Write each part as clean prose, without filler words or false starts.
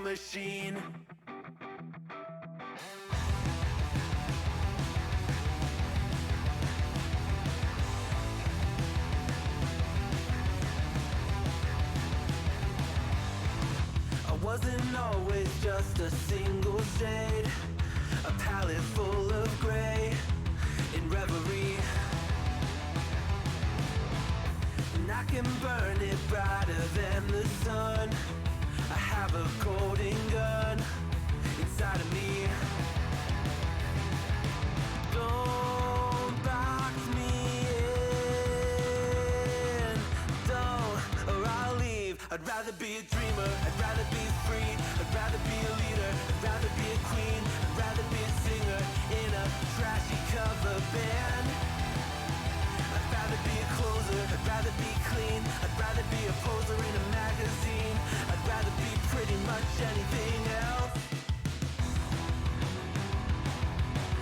Machine. I wasn't always just a single shade, a palette full of gray in reverie. And I can burn it brighter than the sun. I have a golden gun inside of me. Don't box me in, don't, or I'll leave. I'd rather be a dreamer, I'd rather be free, I'd rather be a leader, I'd rather be a queen, I'd rather be a singer in a trashy cover band. I'd rather be a closer, I'd rather be clean, I'd rather be a poser in a magazine, I'd rather be pretty much anything else.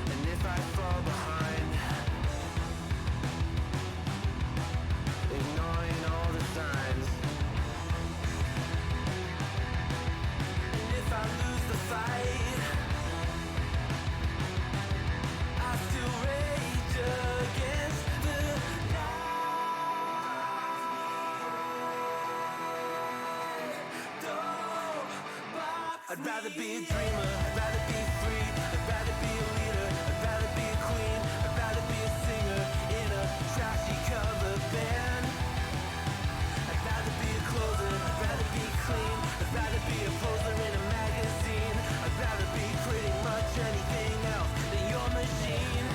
And if I fall behind, ignoring all the signs, and if I lose the fight, I still rage against the I'd rather be a dreamer, I'd rather be free, I'd rather be a leader, I'd rather be a queen, I'd rather be a singer in a trashy cover band. I'd rather be a closer, I'd rather be clean, I'd rather be a poser in a magazine, I'd rather be pretty much anything else than your machine.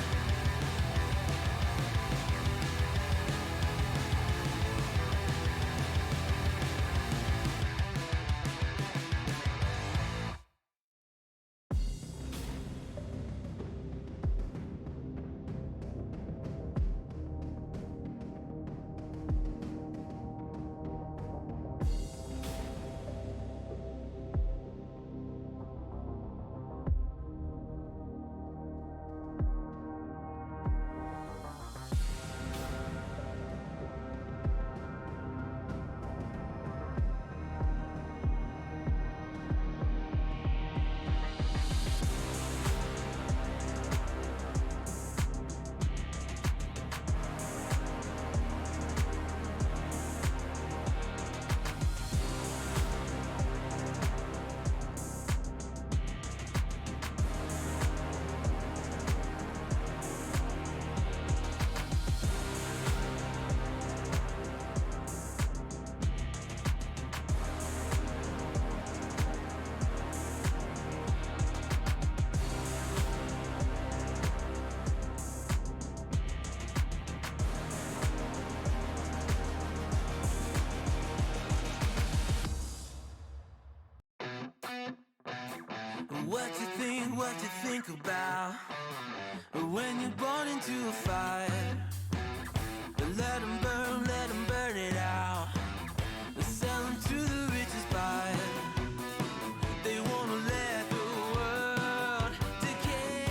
What you think about when you're born into a fire? Let them burn it out. Sell them to the richest buyer. They wanna let the world decay.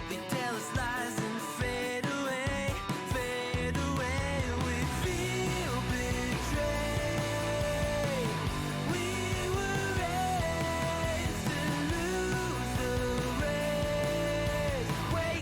They tell us lies and fade away, fade away. We feel betrayed. We were raised to lose the race. Wake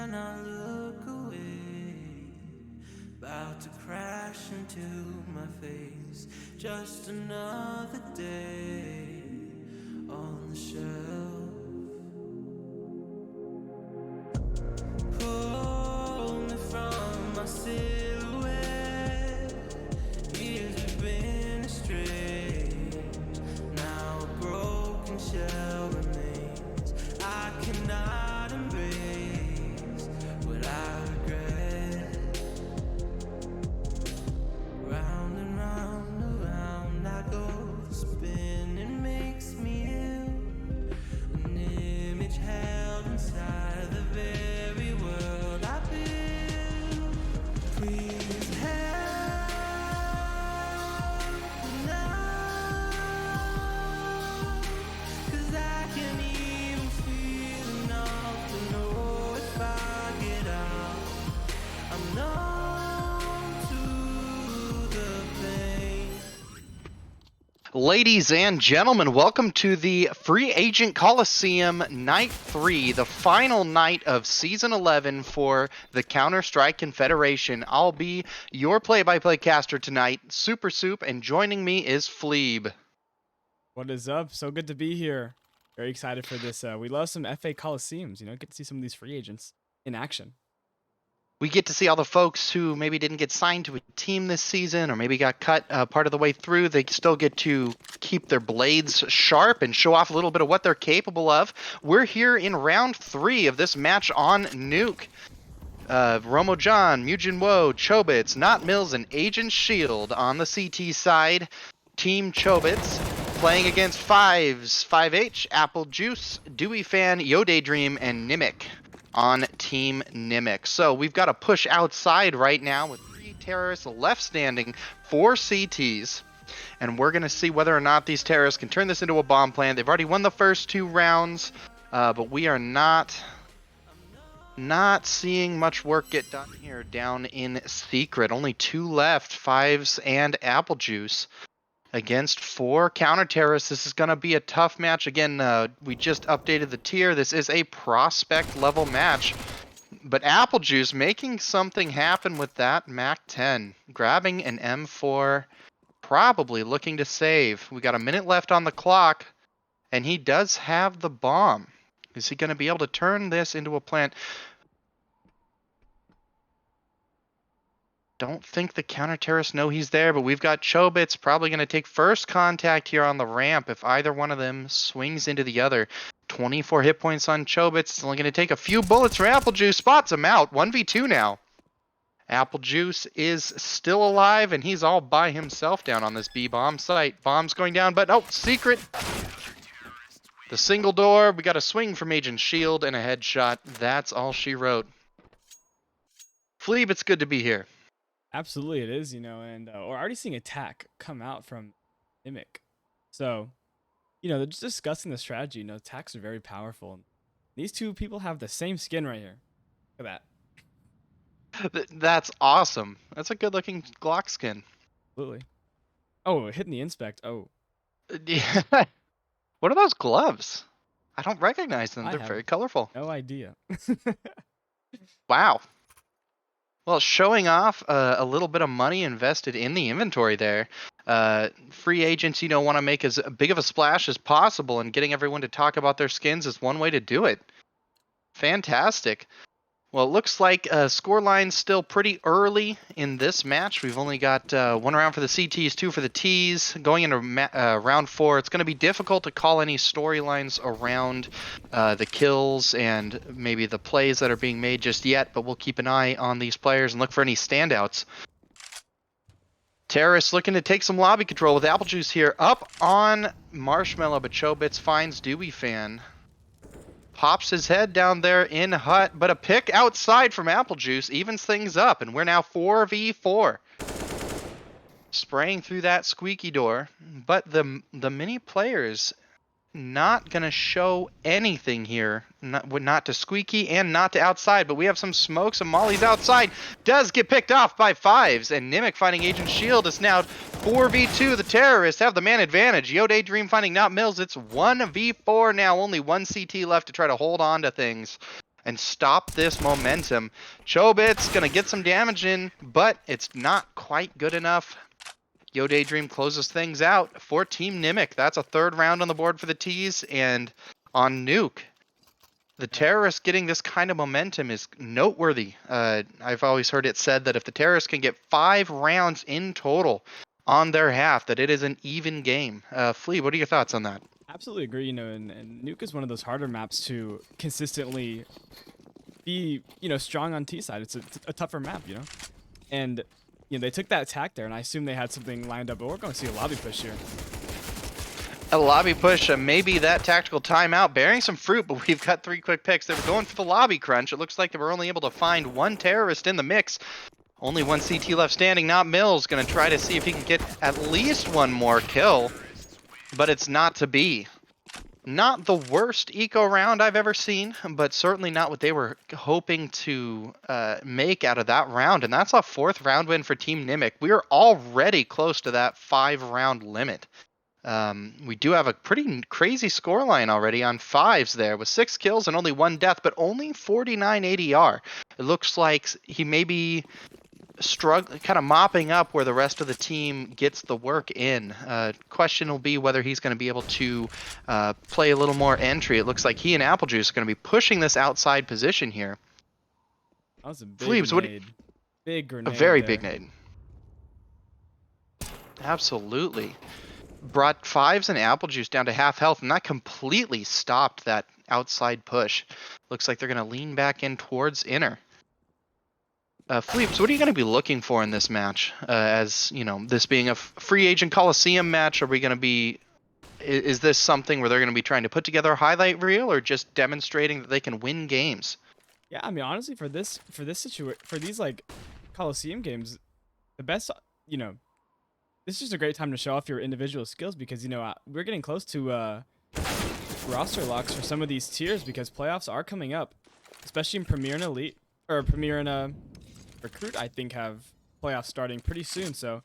cannot look away. About to crash into my face. Just another day on the shelf. Pull me from my silhouette. Years have been estranged. Now a broken shell remains. I cannot embrace what I regret. Round and round, around I go. The spinning makes me ill. An image held inside the very world I build. Please help now, 'cause I can't even feel enough to know if I get out. I'm numb to the pain. Ladies and gentlemen, welcome to the Free Agent Colosseum Night 3, the final night of Season 11 for the Counter-Strike Confederation. I'll be your play-by-play caster tonight, Super Soup, and joining me is Fleeb. What is up? So good to be here. Very excited for this. We love some FA Colosseums, get to see some of these free agents in action. We get to see all the folks who maybe didn't get signed to a team this season or maybe got cut part of the way through. They still get to keep their blades sharp and show off a little bit of what they're capable of. We're here in round 3 of this match on Nuke. Romo John, Mujin Wo, Chobits, Not Mills, and Agent Shield on the CT side. Team Chobits playing against Fives, 5H, Apple Juice, Dewey Fan, Yo Daydream, and Nimic on Team Nimic. So we've got a push outside right now with 3 terrorists left standing, 4 CTs. And we're going to see whether or not these terrorists can turn this into a bomb plant. They've already won the first 2 rounds, but we are not seeing much work get done here down in Secret. Only 2 left, Fives and Apple Juice against 4 counter-terrorists. This is going to be a tough match. Again, we just updated the tier. This is a prospect level match. But Apple Juice making something happen with that MAC-10. Grabbing an M4, probably looking to save. We got a minute left on the clock, and he does have the bomb. Is he going to be able to turn this into a plant? Don't think the counter-terrorists know he's there, but we've got Chobits probably going to take first contact here on the ramp if either one of them swings into the other. 24 hit points on Chobits. It's only going to take a few bullets for Apple Juice. Spots him out. 1v2 now. Apple Juice is still alive, and he's all by himself down on this B-bomb site. Bomb's going down, but oh, Secret. The single door. We got a swing from Agent Shield and a headshot. That's all she wrote. Fleeb, it's good to be here. Absolutely, it is, and we're already seeing attack come out from Nimic. So, they're just discussing the strategy. Attacks are very powerful. These 2 people have the same skin right here. Look at that. That's awesome. That's a good-looking Glock skin. Absolutely. Oh, hitting the inspect. Oh. Yeah. What are those gloves? I don't recognize them. They're very colorful. No idea. Wow. Well, showing off a little bit of money invested in the inventory there. Free agents, want to make as big of a splash as possible, and getting everyone to talk about their skins is one way to do it. Fantastic. Well, it looks like scoreline's still pretty early in this match. We've only got 1 round for the CTs, 2 for the Ts. Going into round 4, it's going to be difficult to call any storylines around the kills and maybe the plays that are being made just yet, but we'll keep an eye on these players and look for any standouts. Terrorists looking to take some lobby control with Apple Juice here. Up on Marshmallow, but Chobits finds Dewey Fan. Pops his head down there in hut, but a pick outside from Apple Juice evens things up, and we're now 4v4. Spraying through that squeaky door, but the mini players not going to show anything here. Not to squeaky and not to outside, but we have some smoke, some mollies outside. Does get picked off by Fives, and Nimic finding Agent Shield. Is now 4v2. The terrorists have the man advantage. Yo Daydream finding Not Mills. It's 1v4 now. Only 1 CT left to try to hold on to things. and stop this momentum. Chobit's gonna get some damage in, but it's not quite good enough. Yo Daydream closes things out for Team Nimic. That's a 3rd round on the board for the T's, and on Nuke, the terrorists getting this kind of momentum is noteworthy. I've always heard it said that if the terrorists can get 5 rounds in total on their half, that it is an even game. Flea, what are your thoughts on that? Absolutely agree. And Nuke is one of those harder maps to consistently be, strong on T side. It's a tougher map, and they took that attack there, and I assume they had something lined up. But we're going to see a lobby push here. A lobby push, maybe that tactical timeout bearing some fruit, but we've got 3 quick picks. They were going for the lobby crunch. It looks like they were only able to find 1 terrorist in the mix. Only 1 CT left standing. Not Mills, going to try to see if he can get at least 1 more kill, but it's not to be. Not the worst eco round I've ever seen, but certainly not what they were hoping to make out of that round. And that's a 4th round win for Team Nimic. We are already close to that 5-round limit. We do have a pretty crazy scoreline already on 5s there, with 6 kills and only 1 death, but only 49 ADR. It looks like he may be struggling, kind of mopping up where the rest of the team gets the work in. Question will be whether he's going to be able to play a little more entry. It looks like he and Applejuice are going to be pushing this outside position here. That was a big Fleebs, nade. Big grenade. A very there. big nade. Absolutely. Brought 5s and Applejuice down to half health, and that completely stopped that outside push. Looks like they're going to lean back in towards inner. Fleeps, what are you going to be looking for in this match? As this being a free agent Colosseum match, are we going to be? Is this something where they're going to be trying to put together a highlight reel, or just demonstrating that they can win games? Yeah, I mean, honestly, for this situation, for these like Colosseum games, the best, this is just a great time to show off your individual skills because we're getting close to roster locks for some of these tiers because playoffs are coming up, especially in Premier and Elite or Premier and Recruit. I think have playoffs starting pretty soon, so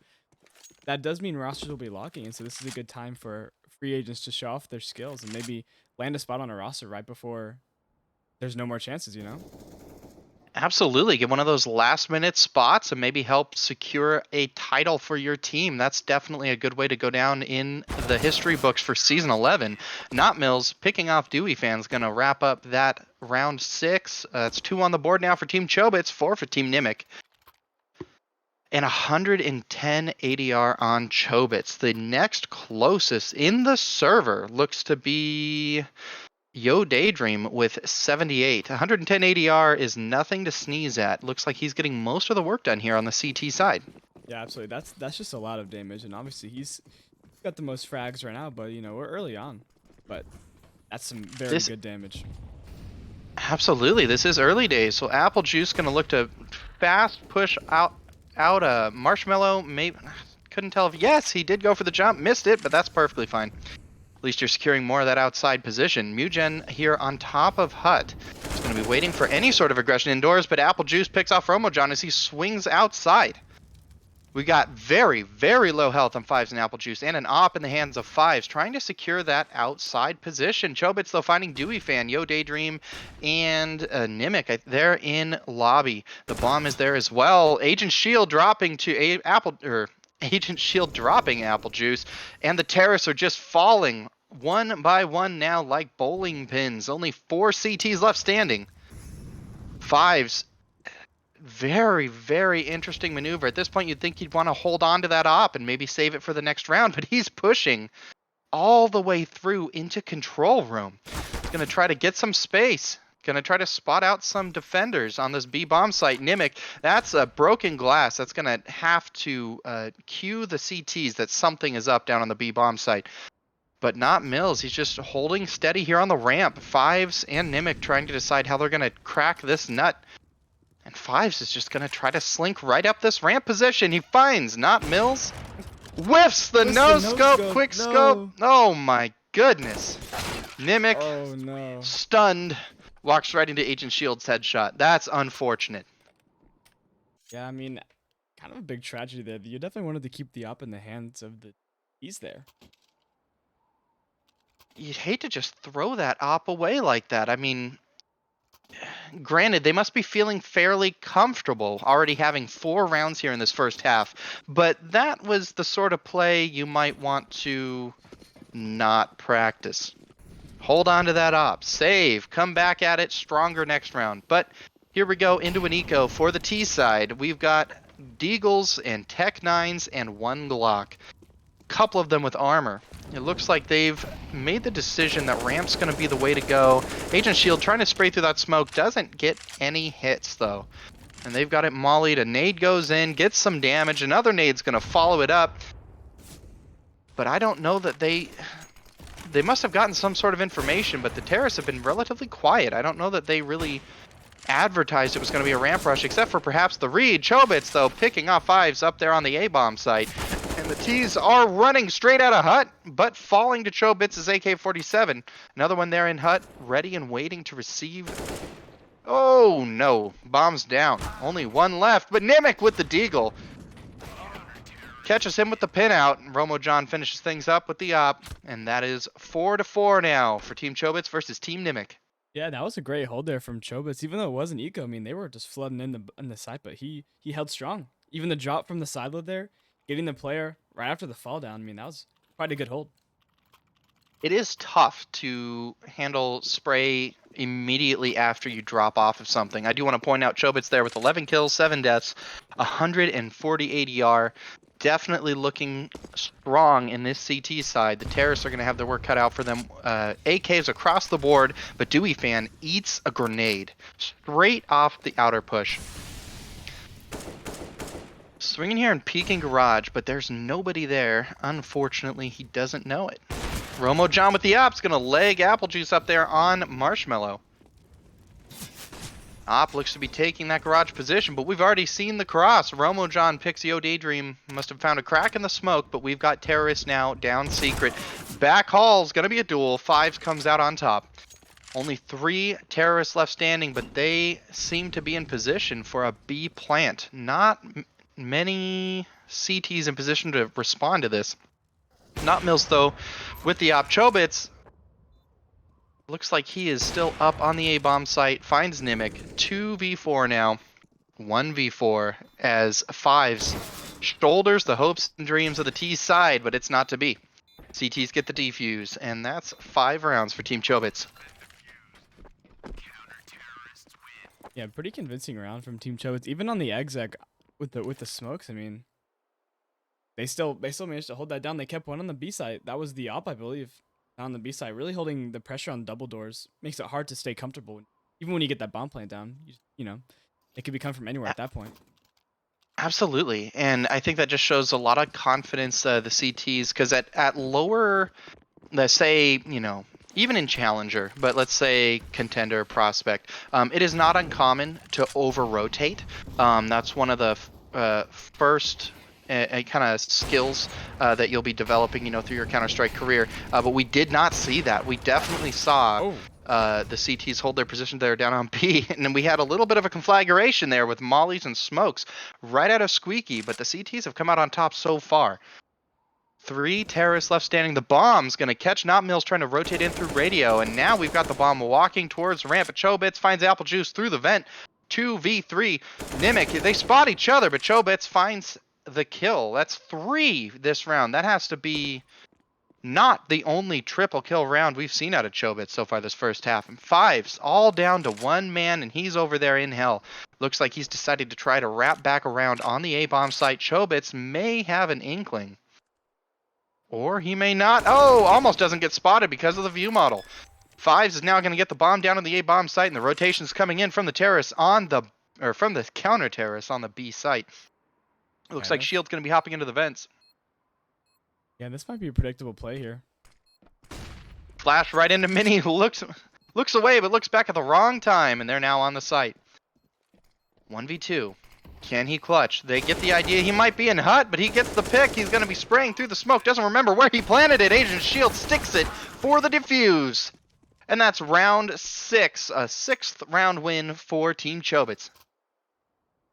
that does mean rosters will be locking, and so this is a good time for free agents to show off their skills and maybe land a spot on a roster right before there's no more chances. Absolutely. Get one of those last-minute spots and maybe help secure a title for your team. That's definitely a good way to go down in the history books for Season 11. Not Mills picking off Dewey fans going to wrap up that round 6. It's 2 on the board now for Team Chobits, 4 for Team Nimic. And 110 ADR on Chobits. The next closest in the server looks to be Yo Daydream with 78. 110 ADR is nothing to sneeze at. Looks like he's getting most of the work done here on the CT side. Yeah, absolutely. That's just a lot of damage, and obviously he's got the most frags right now. But we're early on, but that's some very good damage. Absolutely, this is early days. So Applejuice gonna look to fast push out Marshmallow. Maybe couldn't tell if yes he did go for the jump, missed it, but that's perfectly fine. At least you're securing more of that outside position. Mugen here on top of Hut. He's going to be waiting for any sort of aggression indoors, but Applejuice picks off Romojon as he swings outside. We got very, very low health on 5s and Applejuice, and an op in the hands of 5s, trying to secure that outside position. Chobits, though, finding Dewey Fan, Yo Daydream, and Nimic. They're in lobby. The bomb is there as well. Agent Shield dropping to Agent Shield dropping Applejuice, and the terrorists are just falling one by one now like bowling pins. Only 4 CTs left standing. 5s, very, very interesting maneuver. At this point, you'd think he'd want to hold on to that op and maybe save it for the next round, but he's pushing all the way through into control room. He's going to try to get some space. Going to try to spot out some defenders on this B-bomb site. Nimic, that's a broken glass. That's going to have to cue the CTs that something is up down on the B-bomb site. But not Mills. He's just holding steady here on the ramp. 5s and Nimic trying to decide how they're going to crack this nut. And 5s is just going to try to slink right up this ramp position. He finds not Mills. Whiffs the no-scope, quick scope. Oh my goodness. Nimic, stunned. Walks right into Agent Shield's headshot. That's unfortunate. Yeah, I mean, kind of a big tragedy there. You definitely wanted to keep the op in the hands of the T's there. You'd hate to just throw that op away like that. I mean, granted, they must be feeling fairly comfortable already having 4 rounds here in this first half, but that was the sort of play you might want to not practice. Hold on to that op, save, come back at it stronger next round. But here we go into an eco for the T side. We've got Deagles and Tech 9s and 1 Glock. Couple of them with armor. It looks like they've made the decision that ramp's going to be the way to go. Agent Shield trying to spray through that smoke, doesn't get any hits though. And they've got it mollied. A nade goes in, gets some damage. Another nade's going to follow it up. But I don't know that they must have gotten some sort of information, but the terrorists have been relatively quiet. I don't know that they really advertised it was going to be a ramp rush, except for perhaps the read. Chobits, though, picking off 5s up there on the A-bomb site. And the T's are running straight out of hut, but falling to Chobits' AK-47. Another one there in hut, ready and waiting to receive. Oh, no. Bomb's down. Only one left, but Nimic with the deagle. Catches him with the pin out, and Romo John finishes things up with the op, and that is 4-4 now for Team Chobits versus Team Nimic. Yeah, that was a great hold there from Chobits. Even though it wasn't eco, I mean, they were just flooding in the site, but he held strong. Even the drop from the sideload there, getting the player right after the fall down. I mean, that was quite a good hold. It is tough to handle spray immediately after you drop off of something. I do want to point out Chobits there with 11 kills, 7 deaths, 140 ADR. Definitely looking strong in this CT side. The terrorists are going to have their work cut out for them. AKs across the board, but Dewey Fan eats a grenade straight off the outer push. Swinging here and peeking garage, but there's nobody there. Unfortunately, he doesn't know it. Romo John with the op's going to leg Apple Juice up there on Marshmallow. Op looks to be taking that garage position, but we've already seen the cross. Romo John picks the O Daydream. Must have found a crack in the smoke, but we've got terrorists now down secret. Back hall's going to be a duel. 5s comes out on top. Only 3 terrorists left standing, but they seem to be in position for a B plant. Not many CTs in position to respond to this. Not Mills, though, with the op. Chobits looks like he is still up on the A-bomb site. Finds Nimic. 2v4 now. 1v4 as 5s shoulders the hopes and dreams of the T side, but it's not to be. CTs get the defuse, and that's 5 rounds for Team Chobits. Yeah, pretty convincing round from Team Chobits. Even on the exec with the smokes, I mean, they still managed to hold that down. They kept one on the B side. That was the op, I believe, on the B side. Really holding the pressure on double doors makes it hard to stay comfortable. Even when you get that bomb plant down, you know, it could be come from anywhere at that point. Absolutely, and I think that just shows a lot of confidence, the CTs, because at lower, let's say, you know, even in Challenger, but let's say Contender, Prospect, it is not uncommon to over-rotate. That's one of the first kind of skills that you'll be developing, you know, through your Counter-Strike career. But we did not see that. We definitely saw the CTs hold their position there down on B, and then we had a little bit of a conflagration there with mollies and smokes right out of Squeaky, but the CTs have come out on top so far. 3 terrorists left standing. The bomb's going to catch Not Mills trying to rotate in through radio, and now we've got the bomb walking towards ramp. But Chobits finds Apple Juice through the vent. 2v3. Nimic, they spot each other, but Chobits finds the kill. That's 3 this round. That has to be not the only triple kill round we've seen out of Chobits so far this first half. And 5s all down to 1 man, and he's over there in hell. Looks like he's decided to try to wrap back around on the A-bomb site. Chobits may have an inkling. Or he may not. Oh, almost doesn't get spotted because of the view model. 5s is now going to get the bomb down on the A-bomb site, and the rotation's coming in from the terrorists on the, or from the counter terrorists on the B site. It looks like Shield's going to be hopping into the vents. Yeah, this might be a predictable play here. Flash right into Mini, looks away, but looks back at the wrong time, and they're now on the site. 1v2. Can he clutch? They get the idea he might be in hut, but he gets the pick. He's going to be spraying through the smoke. Doesn't remember where he planted it. Agent Shield sticks it for the defuse. And that's round 6. A 6th round win for Team Chobits.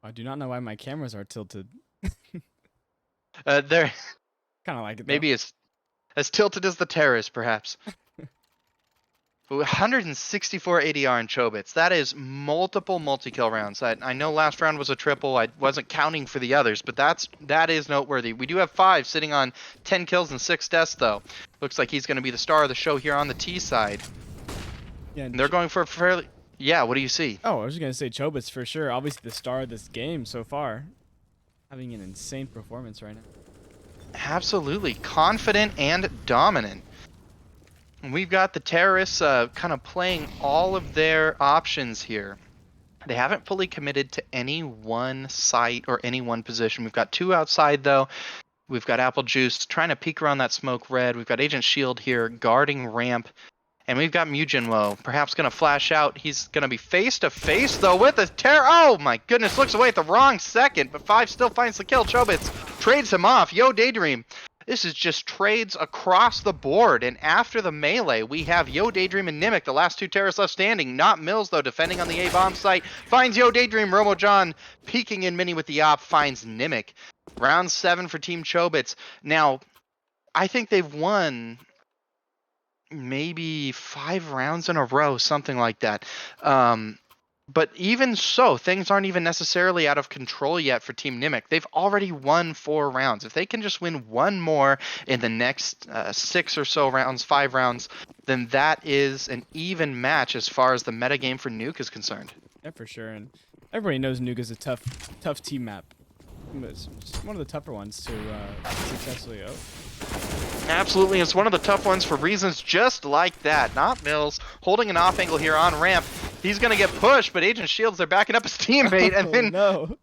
I do not know why my cameras are tilted. They're Kind of like it, though. maybe as tilted as the terrorists, perhaps. 164 ADR in Chobits. That is multiple multi-kill rounds. I know last round was a triple. I wasn't counting for the others, but that is noteworthy. We do have 5 sitting on 10 kills and 6 deaths, though. Looks like he's going to be the star of the show here on the T side. Yeah, And they're going for a fairly... Yeah, what do you see? oh, I was just gonna say Chobits for sure. Obviously the star of this game so far, having an insane performance right now. Absolutely. Confident and dominant. We've got the terrorists kind of playing all of their options here. They haven't fully committed to any one site or any one position. We've got 2 outside, though. We've got Apple Juice trying to peek around that smoke red. We've got Agent Shield here guarding ramp. And we've got Mujinwo perhaps going to flash out. He's going to be face to face, though, with a terror. Oh, my goodness. Looks away at the wrong second, but 5 still finds the kill. Chobits trades him off. Yo, Daydream. This is just trades across the board. And after the melee, we have Yo Daydream and Nimic, the last 2 terrorists left standing. Not Mills, though, defending on the A-bomb site. Finds Yo Daydream. Romo John peeking in mini with the op. Finds Nimic. Round 7 for Team Chobits. Now, I think they've won maybe 5 rounds in a row, something like that. But even so, things aren't even necessarily out of control yet for Team Nimic. They've already won 4 rounds. If they can just win 1 more in the next 6 or so rounds, 5 rounds, then that is an even match as far as the metagame for Nuke is concerned. Yeah, for sure. And everybody knows Nuke is a tough team map. It's one of the tougher ones to successfully own. Absolutely, it's one of the tough ones for reasons just like that. Not Mills holding an off angle here on ramp. He's going to get pushed, but Agent Shields, they're backing up his teammate, and then no.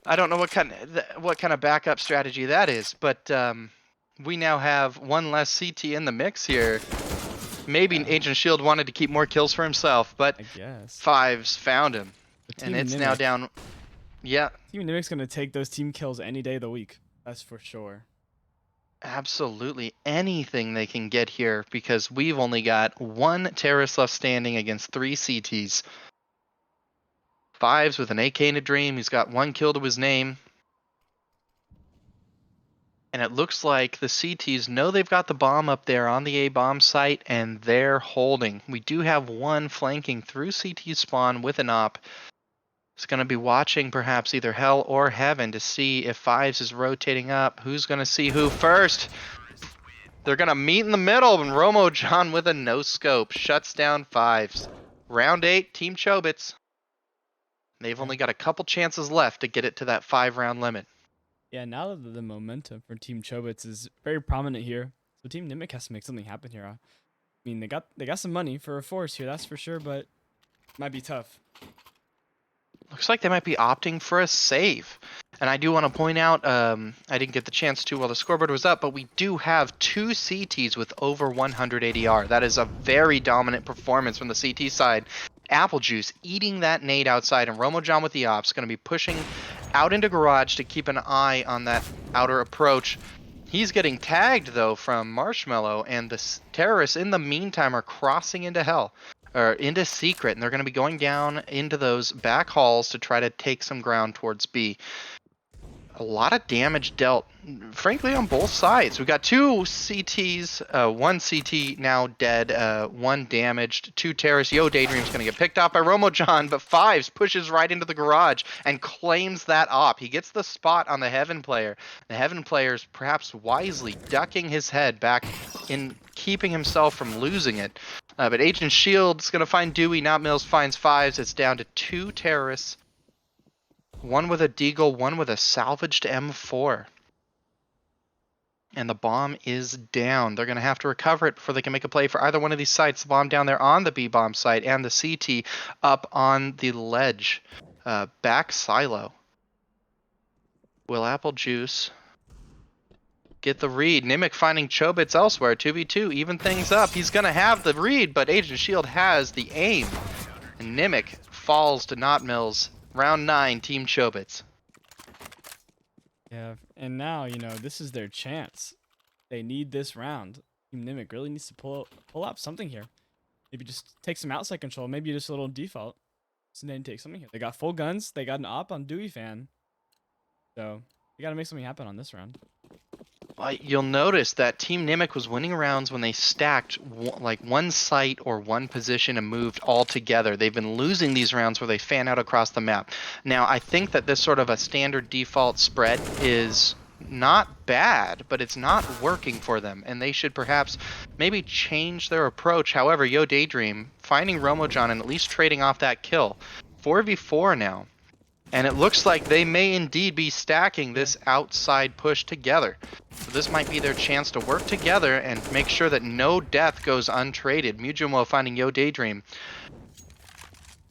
I don't know what kind of backup strategy that is, but we now have 1 less CT in the mix here. Maybe Agent Shield wanted to keep more kills for himself, but I guess. 5's found him, and Team it's Nimic. now down. Yeah, Team Nimic's gonna take those team kills any day of the week. That's for sure. absolutely anything they can get here because we've only got 1 terrorist left standing against 3 CTs. 5's with an AK and a dream. He's got 1 kill to his name. And it looks like the CTs know they've got the bomb up there on the A-bomb site, and they're holding. We do have 1 flanking through CT spawn with an op. He's going to be watching perhaps either hell or heaven to see if 5's is rotating up. Who's going to see who first? They're going to meet in the middle, and Romo John with a no-scope shuts down 5's. Round 8, Team Chobits. They've only got a couple chances left to get it to that 5-round limit. Yeah, now that the momentum for Team Chobits is very prominent here, so Team Nimic has to make something happen here. I mean, they got some money for a force here, that's for sure, but it might be tough. Looks like they might be opting for a save. And I do want to point out, I didn't get the chance to while the scoreboard was up, but we do have 2 CTs with over 100 ADR. That is a very dominant performance from the CT side. Apple Juice eating that nade outside, and Romo John with the ops going to be pushing out into garage to keep an eye on that outer approach. He's getting tagged, though, from Marshmallow, and the terrorists in the meantime are crossing into hell. Or into secret, and they're going to be going down into those back halls to try to take some ground towards B. A lot of damage dealt, frankly, on both sides. We've got 2 CTs, 1 CT now dead, 1 damaged, 2 terrorists. Yo Daydream's going to get picked off by Romo John, but 5's pushes right into the garage and claims that op. He gets the spot on the Heaven player. The Heaven player's perhaps wisely ducking his head back in keeping himself from losing it. But Agent Shield's going to find Dewey, not Mills, finds 5's. It's down to 2 terrorists. 1 with a deagle, 1 with a salvaged M4. And the bomb is down. They're going to have to recover it before they can make a play for either one of these sites. The bomb down there on the B-bomb site and the CT up on the ledge. Back silo. Will Apple Juice get the read? Nimic finding Chobits elsewhere. 2v2, even things up. He's going to have the read, but Agent Shield has the aim. And Nimic falls to Not Mills. Round 9, Team Chobits. Yeah, and now, this is their chance. They need this round. Team Nimic really needs to pull out something here. Maybe just take some outside control. Maybe just a little default. So they take something here. They got full guns. They got an op on Dewey Fan. So, you got to make something happen on this round. You'll notice that Team Nimic was winning rounds when they stacked like one site or one position and moved all together. They've been losing these rounds where they fan out across the map. Now, I think that this sort of a standard default spread is not bad, but it's not working for them, and they should perhaps maybe change their approach. However, Yo Daydream finding Romojon and at least trading off that kill. 4v4 now. And it looks like they may indeed be stacking this outside push together. So this might be their chance to work together and make sure that no death goes untraded. Mujinwo finding Yo Daydream.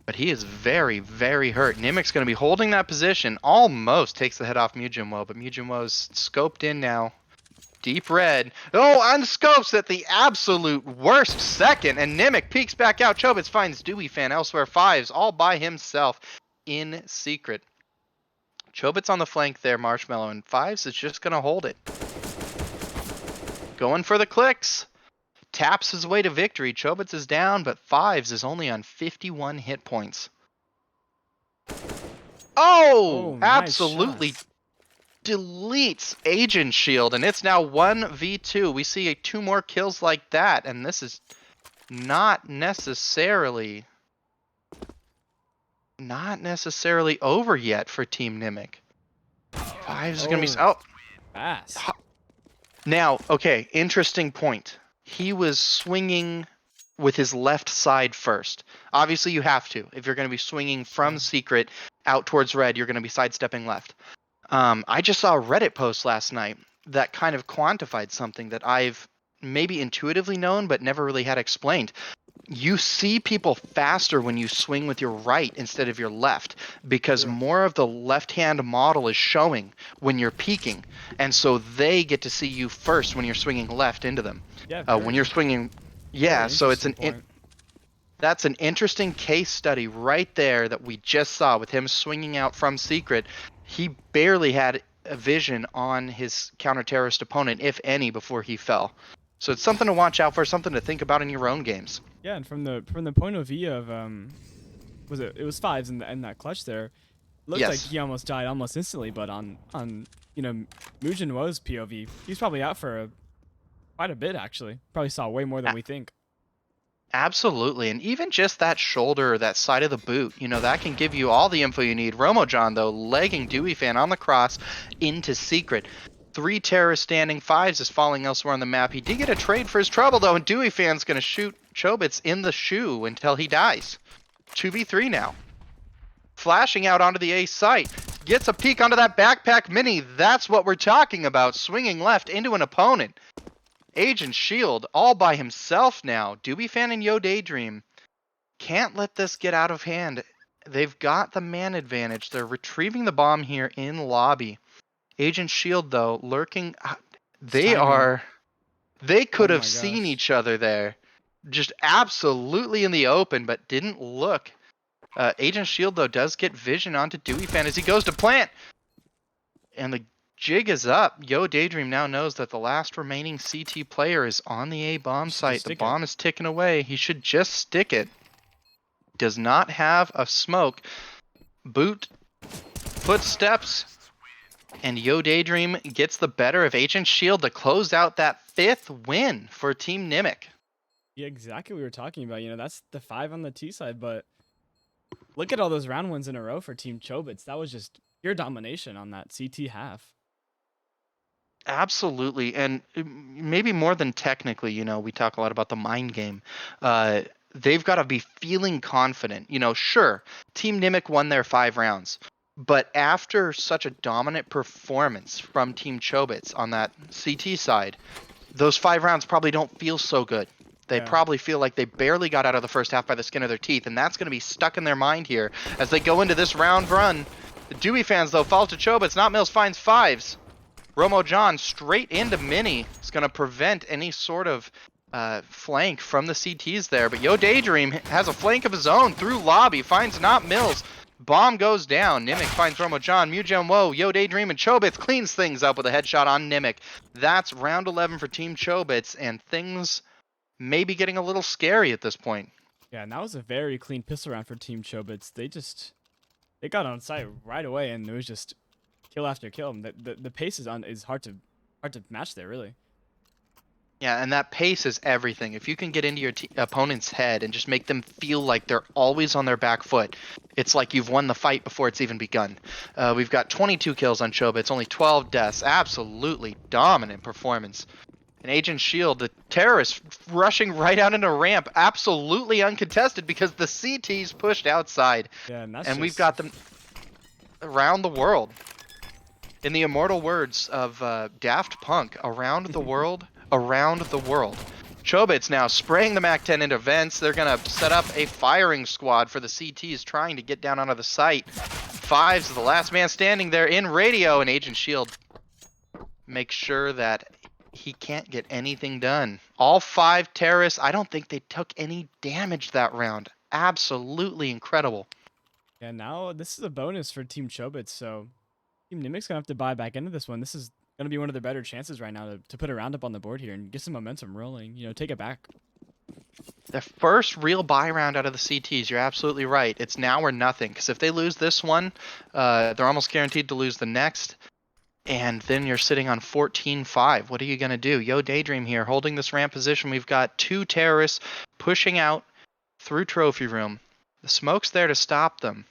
But he is very, very hurt. Nimic's going to be holding that position. Almost takes the head off Mujinwo, but Mujinwo's scoped in now. Deep red. Oh, unscopes at the absolute worst second. And Nimic peeks back out. Chobits finds Dewey Fan elsewhere. Fives all by himself. In secret. Chobits on the flank there, Marshmallow, and Fives is just going to hold it. Going for the clicks. Taps his way to victory. Chobits is down, but Fives is only on 51 hit points. Oh, nice absolutely shots. deletes Agent Shield, and it's now 1v2. We see two more kills like that, and this is not necessarily over yet for Team Nimic. Fives is going to be... Oh. Fast. Now, okay, interesting point. He was swinging with his left side first. Obviously, you have to. If you're going to be swinging from secret out towards red, you're going to be sidestepping left. I just saw a Reddit post last night that kind of quantified something that I've maybe intuitively known but never really had explained. You see people faster when you swing with your right instead of your left because more of the left-hand model is showing when you're peeking, and so they get to see you first when you're swinging left into them. Yeah. When you're swinging, so it's that's an interesting case study right there that we just saw with him swinging out from secret. He barely had a vision on his counter-terrorist opponent, if any, before he fell. So it's something to watch out for, something to think about in your own games. Yeah, and from the point of view of it was Fives in that clutch there. Looks like he almost died almost instantly, but on Mujinwo's POV, he's probably out for quite a bit actually. Probably saw way more than we think. Absolutely, and even just that shoulder, that side of the boot, that can give you all the info you need. Romojon, though, legging Dewey Fan on the cross into secret. 3 terrorists standing, Fives is falling elsewhere on the map. He did get a trade for his trouble, though, and Dewey Fan's going to shoot Chobits in the shoe until he dies. 2v3 now. Flashing out onto the A site. Gets a peek onto that backpack mini. That's what we're talking about. Swinging left into an opponent. Agent Shield all by himself now. Dewey Fan and Yo Daydream can't let this get out of hand. They've got the man advantage. They're retrieving the bomb here in lobby. Agent Shield, though, lurking. They could have seen each other there. Just absolutely in the open, but didn't look. Agent Shield, though, does get vision onto Dewey Fan as he goes to plant. And the jig is up. Yo Daydream now knows that the last remaining CT player is on the A bomb site. The bomb is ticking away. He should just stick it. Does not have a smoke. Boot. Footsteps. And Yo Daydream gets the better of Agent Shield to close out that 5th win for Team Nimic. Yeah, exactly what we were talking about. That's the 5 on the T side, but look at all those round wins in a row for Team Chobits. That was just pure domination on that CT half. Absolutely, and maybe more than technically, we talk a lot about the mind game. They've got to be feeling confident. Sure, Team Nimic won their 5 rounds. But after such a dominant performance from Team Chobits on that CT side, those 5 rounds probably don't feel so good. They probably feel like they barely got out of the first half by the skin of their teeth, and that's going to be stuck in their mind here as they go into this round run. The Dewey Fans, though, fall to Chobits. Not Mills finds Fives. Romojon straight into Mini. It's going to prevent any sort of flank from the CTs there. But Yo Daydream has a flank of his own through lobby. Finds Not Mills. Bomb goes down. Nimic finds Romojon. Mujinwo, Yo Daydream, and Chobits cleans things up with a headshot on Nimic. That's round 11 for Team Chobits, and things may be getting a little scary at this point. Yeah, and that was a very clean pistol round for Team Chobits. They got on site right away, and it was just kill after kill. The pace is hard to hard to match there, really. Yeah, and that pace is everything. If you can get into your opponent's head and just make them feel like they're always on their back foot, it's like you've won the fight before it's even begun. We've got 22 kills on Choba. It's only 12 deaths. Absolutely dominant performance. And Agent Shield, the terrorist rushing right out into ramp, absolutely uncontested because the CT's pushed outside. Yeah, and that's And we've just got them around the world. In the immortal words of Daft Punk, around the world, around the world. Chobits now spraying the MAC-10 into vents. They're going to set up a firing squad for the CTs trying to get down onto the site. Fives is the last man standing there in radio, and Agent Shield makes sure that he can't get anything done. All 5 terrorists, I don't think they took any damage that round. Absolutely incredible. yeah. Now this is a bonus for Team Chobits, so Team Nimic's gonna have to buy back into this one. This is gonna be one of their better chances right now to put a round up on the board here and get some momentum rolling. You know, take it back. The first real buy round out of the CTs, you're absolutely right. It's now or nothing, because if they lose this one, they're almost guaranteed to lose the next. And then you're sitting on 14-5. What are you going to do? Yo Daydream here, holding this ramp position. We've got 2 terrorists pushing out through Trophy Room. The smoke's there to stop them.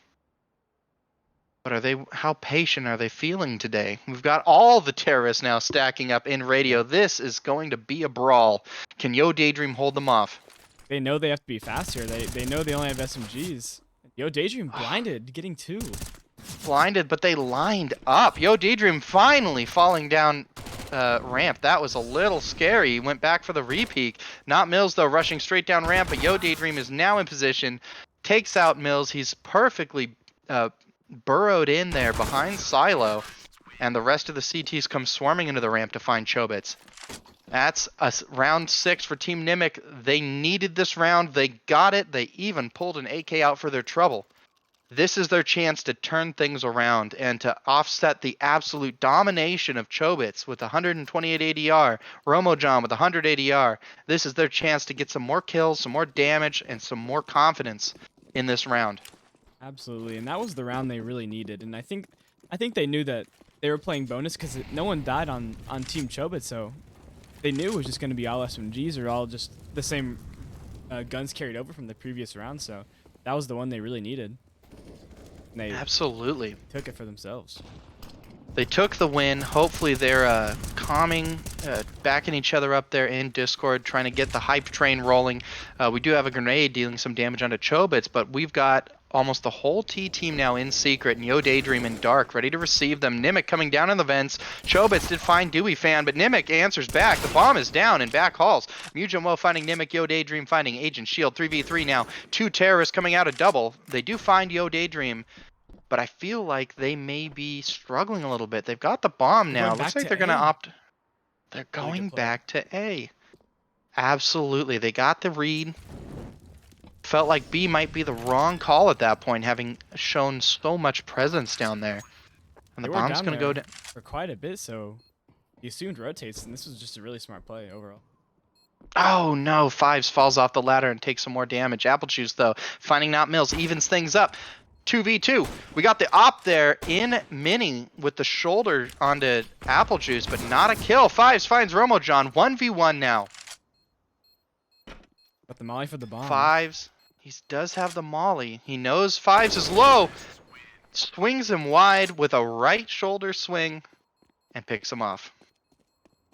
But how patient are they feeling today? We've got all the terrorists now stacking up in radio. This is going to be a brawl. Can Yo Daydream hold them off? They know they have to be fast here. They know they only have SMGs. Yo, Daydream blinded, getting 2. Blinded, but they lined up. Yo Daydream finally falling down ramp. That was a little scary. He went back for the repeak. Not Mills, though, rushing straight down ramp, but Yo Daydream is now in position. Takes out Mills. He's perfectly burrowed in there behind Silo, and the rest of the CTs come swarming into the ramp to find Chobits. That's round 6 for Team Nimic. They needed this round. They got it. They even pulled an AK out for their trouble. This is their chance to turn things around and to offset the absolute domination of Chobits with 128 ADR, Romojon with 100 ADR. This is their chance to get some more kills, some more damage, and some more confidence in this round. Absolutely, and that was the round they really needed. And I think they knew that they were playing bonus because no one died on Team Chobit, so they knew it was just going to be all SMGs or all just the same guns carried over from the previous round. So that was the one they really needed. And they Absolutely took it for themselves. They took the win. Hopefully they're calming, backing each other up there in Discord, trying to get the hype train rolling. We do have a grenade dealing some damage onto Chobits, but we've got almost the whole T team now in secret, and Yo Daydream in dark, ready to receive them. Nimic coming down in the vents. Chobits did find Dewey Fan, but Nimic answers back. The bomb is down in back halls. Mujimo finding Nimic, Yo Daydream finding Agent Shield. 3v3 now. 2 terrorists coming out of double. They do find Yo Daydream, but I feel like they may be struggling a little bit. They've got the bomb now. Looks like they're going to opt. They're going back to A. Absolutely. They got the read. Felt like B might be the wrong call at that point, having shown so much presence down there. And the bomb's going to go down for quite a bit, so he assumed rotates, and this was just a really smart play overall. Oh no, Fives falls off the ladder and takes some more damage. Apple Juice, though, finding Not Mills, evens things up. 2v2. We got the op there in mini with the shoulder onto Apple Juice, but not a kill. Fives finds Romojon. 1v1 now. Got the molly for the bomb. Fives. He does have the molly. He knows Fives is low. Swings him wide with a right shoulder swing and picks him off.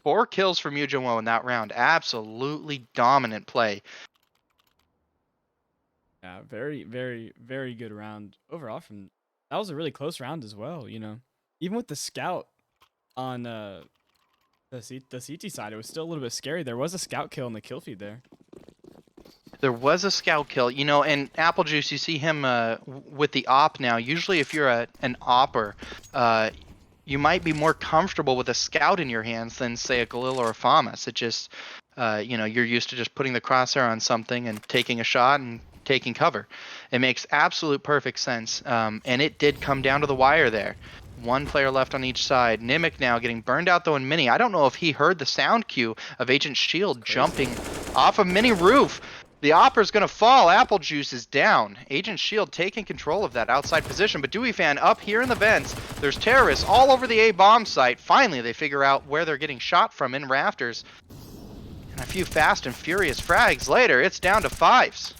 4 kills for Mujimo in that round. Absolutely dominant play. Yeah, very, very, very good round overall. That was a really close round as well. You know, even with the scout on the CT side, it was still a little bit scary. There was a scout kill in the kill feed there. There was a scout kill, you know, and Apple Juice, you see him with the op now. Usually if you're an opper, you might be more comfortable with a scout in your hands than, say, a Galil or a Famas. It just, you know, you're used to just putting the crosshair on something and taking a shot and taking cover. It makes absolute perfect sense, and it did come down to the wire there. 1 player left on each side. Nimic now getting burned out, though, in mini. I don't know if he heard the sound cue of Agent Shield jumping off of mini roof. The Opper's going to fall. Apple Juice is down. Agent Shield taking control of that outside position, but Dewey Fan up here in the vents, There's terrorists all over the A bomb site. Finally, they figure out where they're getting shot from in rafters. And a few fast and furious frags later, it's down to 5s.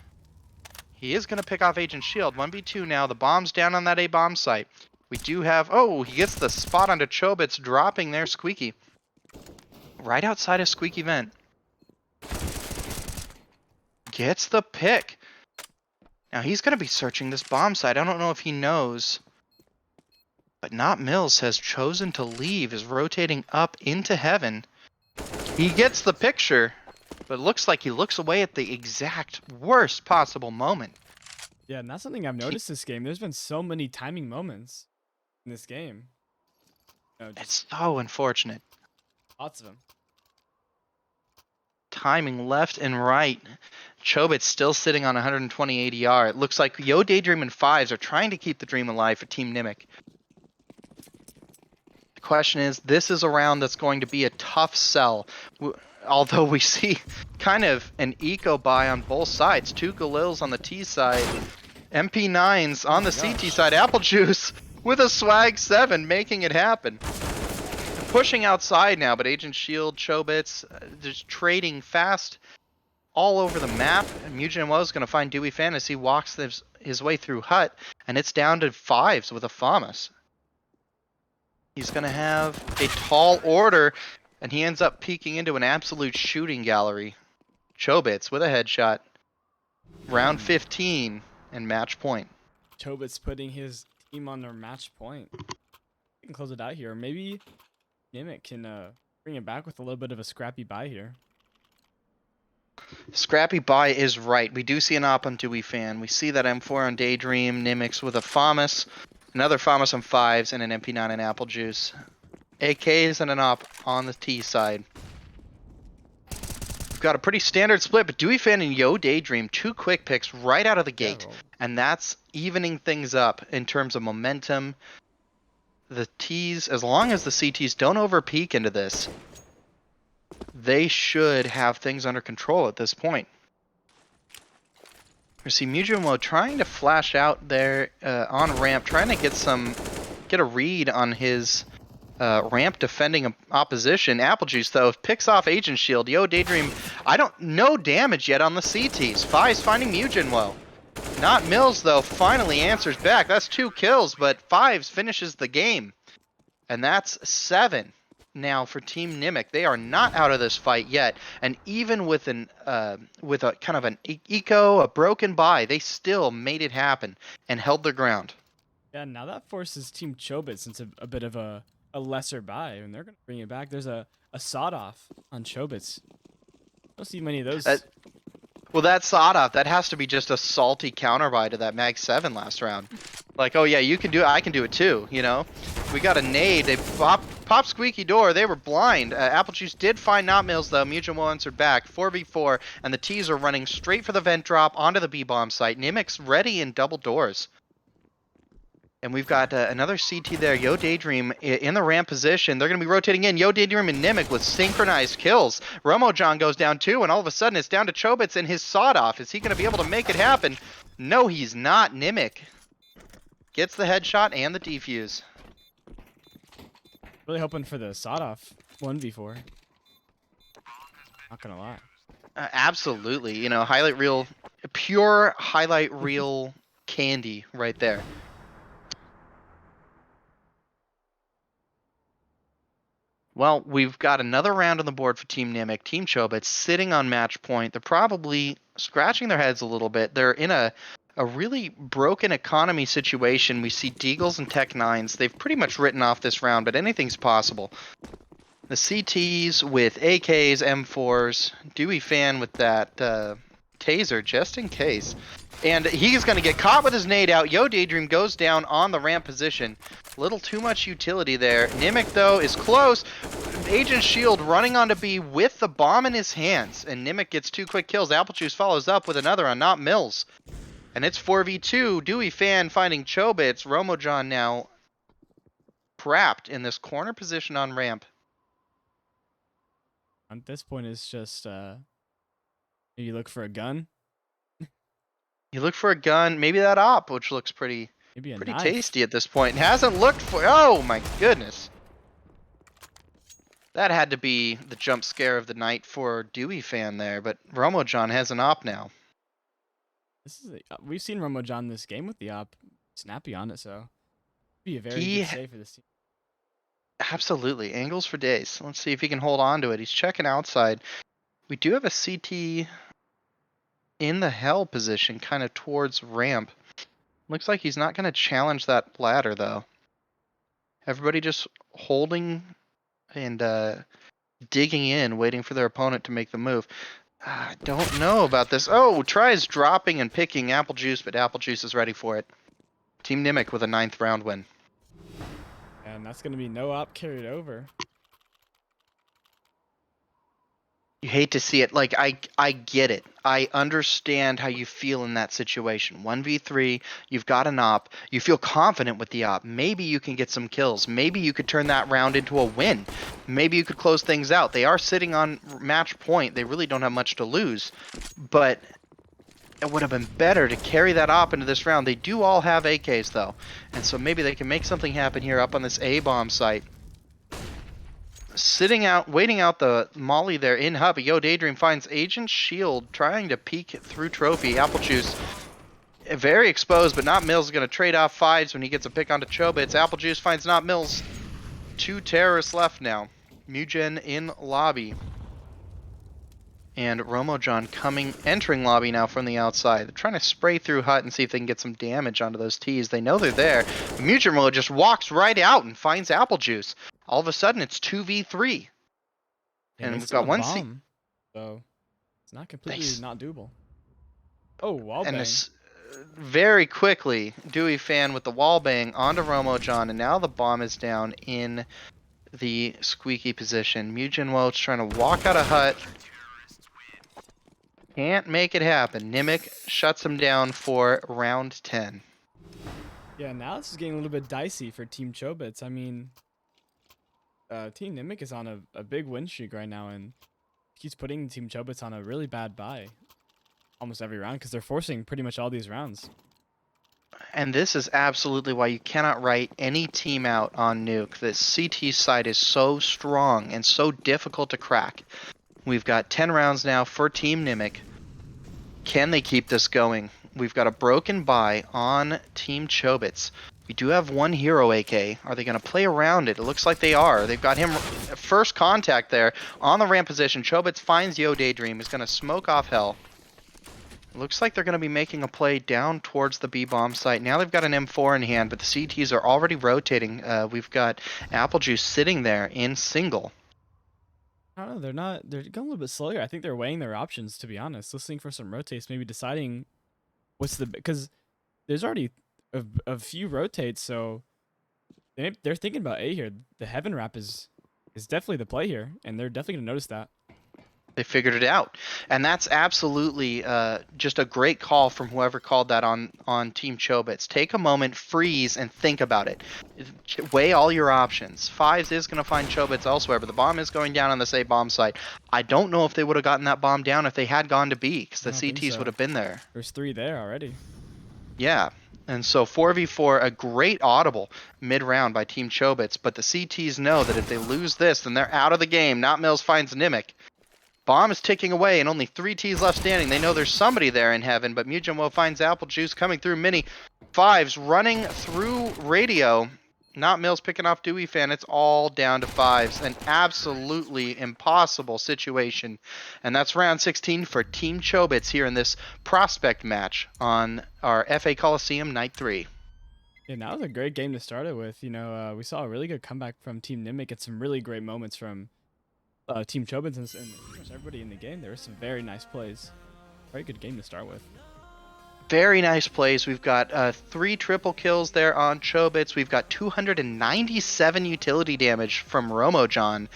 He is going to pick off Agent Shield. 1v2 now. The bomb's down on that A bomb site. We do have... Oh, he gets the spot onto Chobits, dropping there Squeaky. Right outside of Squeaky Vent. Gets the pick. Now he's going to be searching this bomb site. I don't know if he knows. But Not Mills has chosen to leave, is rotating up into heaven. He gets the picture, but it looks like he looks away at the exact worst possible moment. Yeah, and that's something I've noticed this game. There's been so many timing moments in this game. You know, It's so unfortunate. lots of them. Timing left and right. Chobit's still sitting on 120 ADR. It looks like Yo Daydream and 5s are trying to keep the dream alive for Team Nimic. The question is, this is a round that's going to be a tough sell. Although we see kind of an eco buy on both sides. 2 Galils on the T side. MP9s on the CT side. Apple Juice with a swag 7 making it happen. Pushing outside now, but Agent Shield, Chobits, just trading fast all over the map. Mujin was going to find Dewey Fan as he walks his way through Hut, and it's down to 5s with a FAMAS. He's going to have a tall order, and he ends up peeking into an absolute shooting gallery. Chobits with a headshot. Round 15 and match point. Chobit's putting his team on their match point. We can close it out here. Maybe Nimic can bring it back with a little bit of a scrappy buy here. Scrappy buy is right. We do see an op on Dewey Fan. We see that M4 on Daydream, Nimics with a FAMAS, another FAMAS on 5s, and an MP9 and Apple Juice. AKs and an op on the T side. We've got a pretty standard split, but Dewey Fan and Yo Daydream, 2 quick picks right out of the gate. And that's evening things up in terms of momentum. The T's, as long as the CTs don't overpeak into this, they should have things under control at this point. We see Mujimo trying to flash out there on ramp, trying to get a read on his ramp defending opposition. Apple Juice, though, picks off Agent Shield. Yo Daydream, no damage yet on the CTs. 5's finding Mujinwo. Not Mills, though, finally answers back. That's 2 kills, but 5's finishes the game. And that's 7 now for Team Nimic. They are not out of this fight yet. And even with a kind of an eco, a broken buy, they still made it happen and held their ground. Yeah, now that forces Team Chobits into a bit of a lesser buy, and they're going to bring it back. There's a sawed-off on Chobits. I don't see many of those. Well, that sawed-off, that has to be just a salty counter buy to that Mag 7 last round. Like, oh yeah, you can do it, I can do it too, you know? We got a nade, they pop squeaky door, they were blind. Apple Juice did find Not Mills though, Mujin answered back, 4v4, and the T's are running straight for the vent drop onto the B-bomb site. Nimic's ready in double doors. And we've got another CT there, Yo Daydream in the ramp position. They're going to be rotating in. Yo Daydream and Nimic with synchronized kills. Romojon goes down too, and all of a sudden it's down to Chobits and his sawed-off. Is he going to be able to make it happen? No, he's not. Nimic gets the headshot and the defuse. Really hoping for the sawed-off 1v4. Not going to lie. Absolutely. You know, highlight reel, pure highlight reel candy right there. Well, we've got another round on the board for Team Nimic. Team Chobits sitting on match point. They're probably scratching their heads a little bit. They're in a really broken economy situation. We see Deagles and Tech 9s. They've pretty much written off this round, but anything's possible. The CTs with AKs, M4s. Dewey Fan with that taser, just in case. And he's going to get caught with his nade out. Yo Daydream goes down on the ramp position. A little too much utility there. Nimic, though, is close. Agent Shield running onto B with the bomb in his hands. And Nimic gets 2 quick kills. Apple Juice follows up with another on Not Mills. And it's 4v2. Dewey Fan finding Chobits. Romojon now trapped in this corner position on ramp. At this point, it's just maybe look for a gun. You look for a gun, maybe that op, which looks pretty Maybe a Pretty knife. tasty at this point. Hasn't looked for. Oh my goodness. That had to be the jump scare of the night for Dewey fan there, but Romojon has an op now. This is we've seen Romojon this game with the op snappy on it, so be a very good He save for this team. absolutely angles for days. Let's see if he can hold on to it. He's checking outside. We do have a CT in the hell position, kind of towards ramp. Looks like he's not going to challenge that ladder though. Everybody just holding and digging in, waiting for their opponent to make the move. I don't know about this. Oh, tries dropping and picking Apple Juice, but Apple Juice is ready for it. Team Nimic with a 9th round win. And that's gonna be no op carried over. You hate to see it. Like, I get it. I understand how you feel in that situation. 1v3, you've got an op. You feel confident with the op. Maybe you can get some kills. Maybe you could turn that round into a win. Maybe you could close things out. They are sitting on match point. They really don't have much to lose. But it would have been better to carry that op into this round. They do all have AKs, though. And so maybe they can make something happen here up on this A-bomb site. Sitting out, waiting out the molly there in hub. Yo Daydream finds Agent Shield trying to peek through Trophy. Apple Juice very exposed, but Not Mills is going to trade off fives when he gets a pick onto Chobits. Apple Juice finds Not Mills. 2 terrorists left now. Mugen in lobby. And Romojon entering lobby now from the outside. They're trying to spray through hut and see if they can get some damage onto those T's. They know they're there. Mugen just walks right out and finds Apple Juice. All of a sudden, it's 2v3. Yeah, And they we've still got have one bomb, so it's not completely not doable. Oh, wall and bang. this very quickly, Dewey fan with the wall bang onto Romojon, and now the bomb is down in the squeaky position. Mugen Welch trying to walk out of hut. Can't make it happen. Nimic shuts him down for round 10. Yeah, now this is getting a little bit dicey for Team Chobits. I mean, Team Nimic is on a big win streak right now, and he's putting Team Chobits on a really bad bye almost every round because they're forcing pretty much all these rounds. And this is absolutely why you cannot write any team out on Nuke. The CT side is so strong and so difficult to crack. We've got 10 rounds now for Team Nimic. Can they keep this going? We've got a broken bye on Team Chobits. We do have one hero AK. Are they going to play around it? It looks like they are. They've got him first contact there on the ramp position. Chobits finds Yo Daydream. Is going to smoke off Hell. Looks like they're going to be making a play down towards the B-bomb site. Now they've got an M4 in hand, but the CTs are already rotating. We've got Apple Juice sitting there in single. I don't know. They're not. They're going a little bit slower. I think they're weighing their options. To be honest, listening for some rotates, maybe deciding what's the because there's already a few rotates, so they're thinking about A here. The heaven wrap is definitely the play here, and they're definitely gonna notice that. They figured it out, and that's absolutely just a great call from whoever called that on Team Chobits. Take a moment, freeze, and think about it. Weigh all your options. Fives is going to find Chobits elsewhere, but the bomb is going down on this A bomb site. I don't know if they would have gotten that bomb down if they had gone to B, because the I don't think CTs so. would have been there. There's 3 there already. Yeah, and so 4v4, a great audible mid-round by Team Chobits, but the CTs know that if they lose this, then they're out of the game. Not Mills finds Nimic. Bomb is ticking away and only 3 T's left standing. They know there's somebody there in heaven, but Mujinwo finds Apple Juice coming through mini. Fives running through radio. Not Mills picking off Dewey fan. It's all down to fives. An absolutely impossible situation. And that's round 16 for Team Chobits here in this prospect match on our FA Colosseum Night 3. Yeah, that was a great game to start it with. You know, we saw a really good comeback from Team Nimic and some really great moments from Team Chobits and pretty much everybody in the game. There were some very nice plays. Very good game to start with. Very nice plays. We've got 3 triple kills there on Chobits. We've got 297 utility damage from Romojon.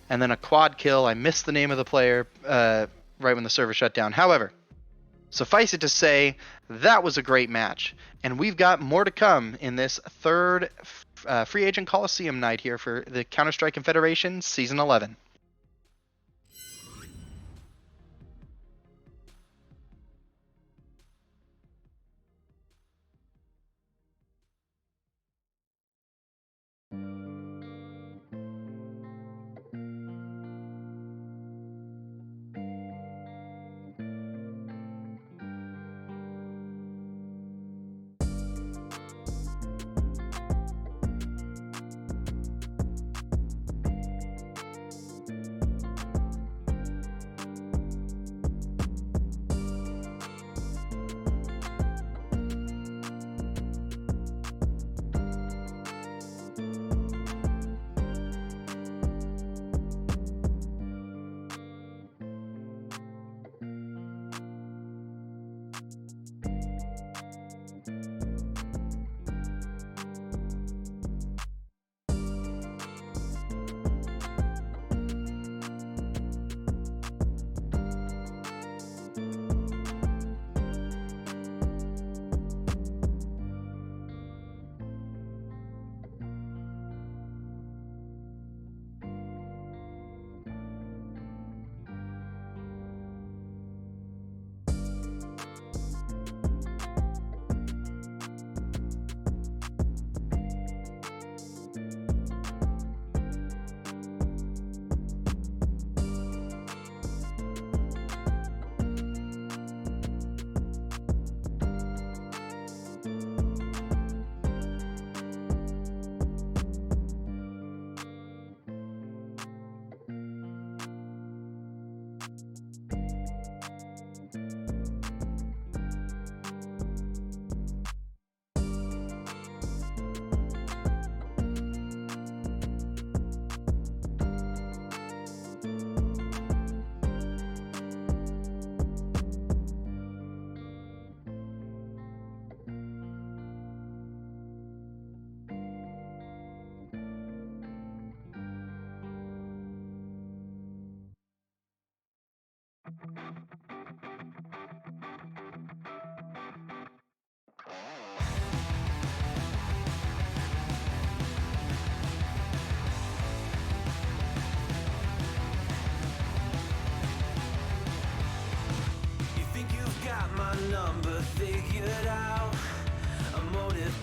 And then a quad kill. I missed the name of the player right when the server shut down. However, suffice it to say, that was a great match. And we've got more to come in this third Free Agent Coliseum night here for the Counter-Strike Confederation Season 11.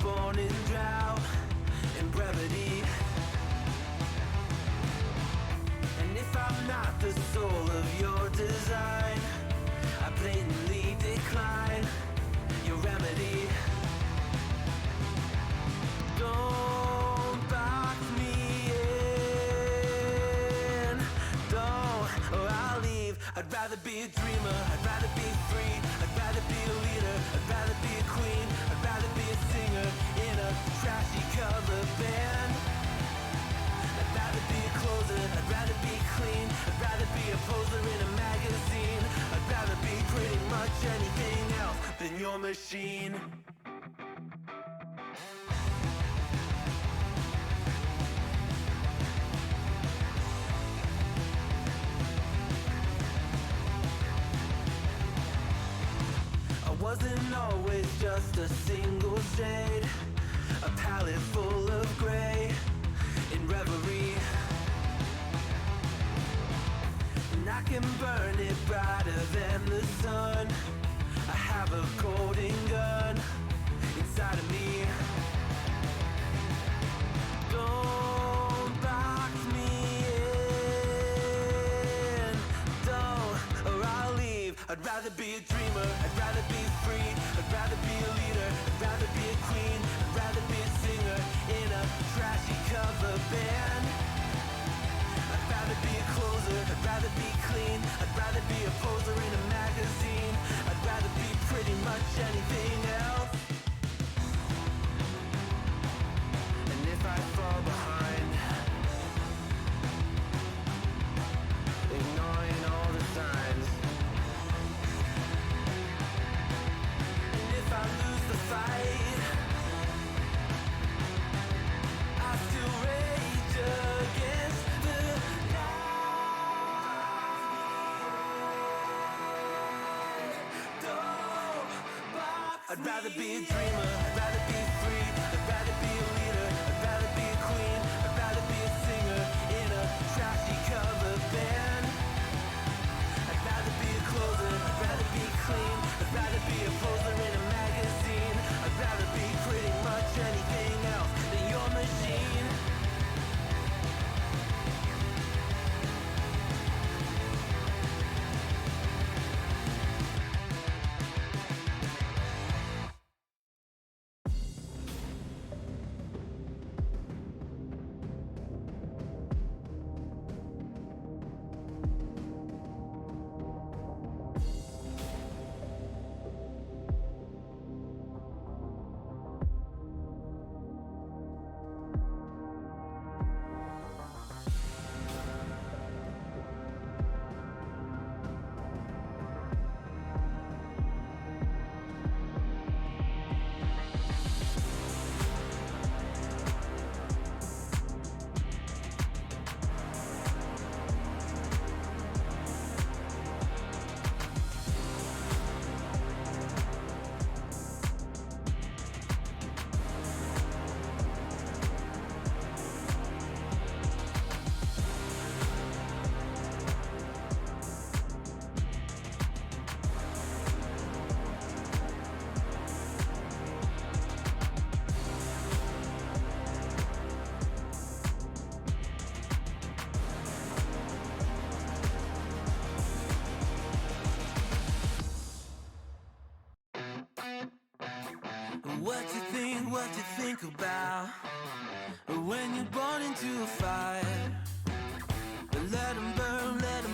born in drought and brevity. And if I'm not the soul of your design, I blatantly decline your remedy. Don't box me in, don't, or I'll leave. I'd rather be a dreamer, I'd rather be free, I'd rather be a leader, I'd rather be a queen, I'd rather be a singer in a trashy cover band. I'd rather be a closer, I'd rather be clean, I'd rather be a poser in a magazine, I'd rather be pretty much anything else than your machine. I wasn't always just a single shade, a palette full of gray in reverie. And I can burn it brighter than the sun. I have a golden gun inside of me. Don't box me in, don't, or I'll leave. I'd rather be a dreamer, I'd rather be free, I'd rather be a leader, I'd rather be a queen, I'd rather be a singer in a trashy cover band. I'd rather be a closer, I'd rather be clean, I'd rather be a poser in a magazine, I'd rather be pretty much anything else. And if I fall behind, ignoring all the signs, and if I lose the fight, I still rage against the night. Don't box I'd rather be a dreamer, I'd rather be free, I'd rather be a leader, I'd rather be a queen, I'd rather be a singer in a trashy cover band. I'd rather be a closer, I'd rather be clean, I'd rather be a poser in a magazine, I'd rather be pretty much anything else than your machine. What you think about when you're born into a fire. Let 'em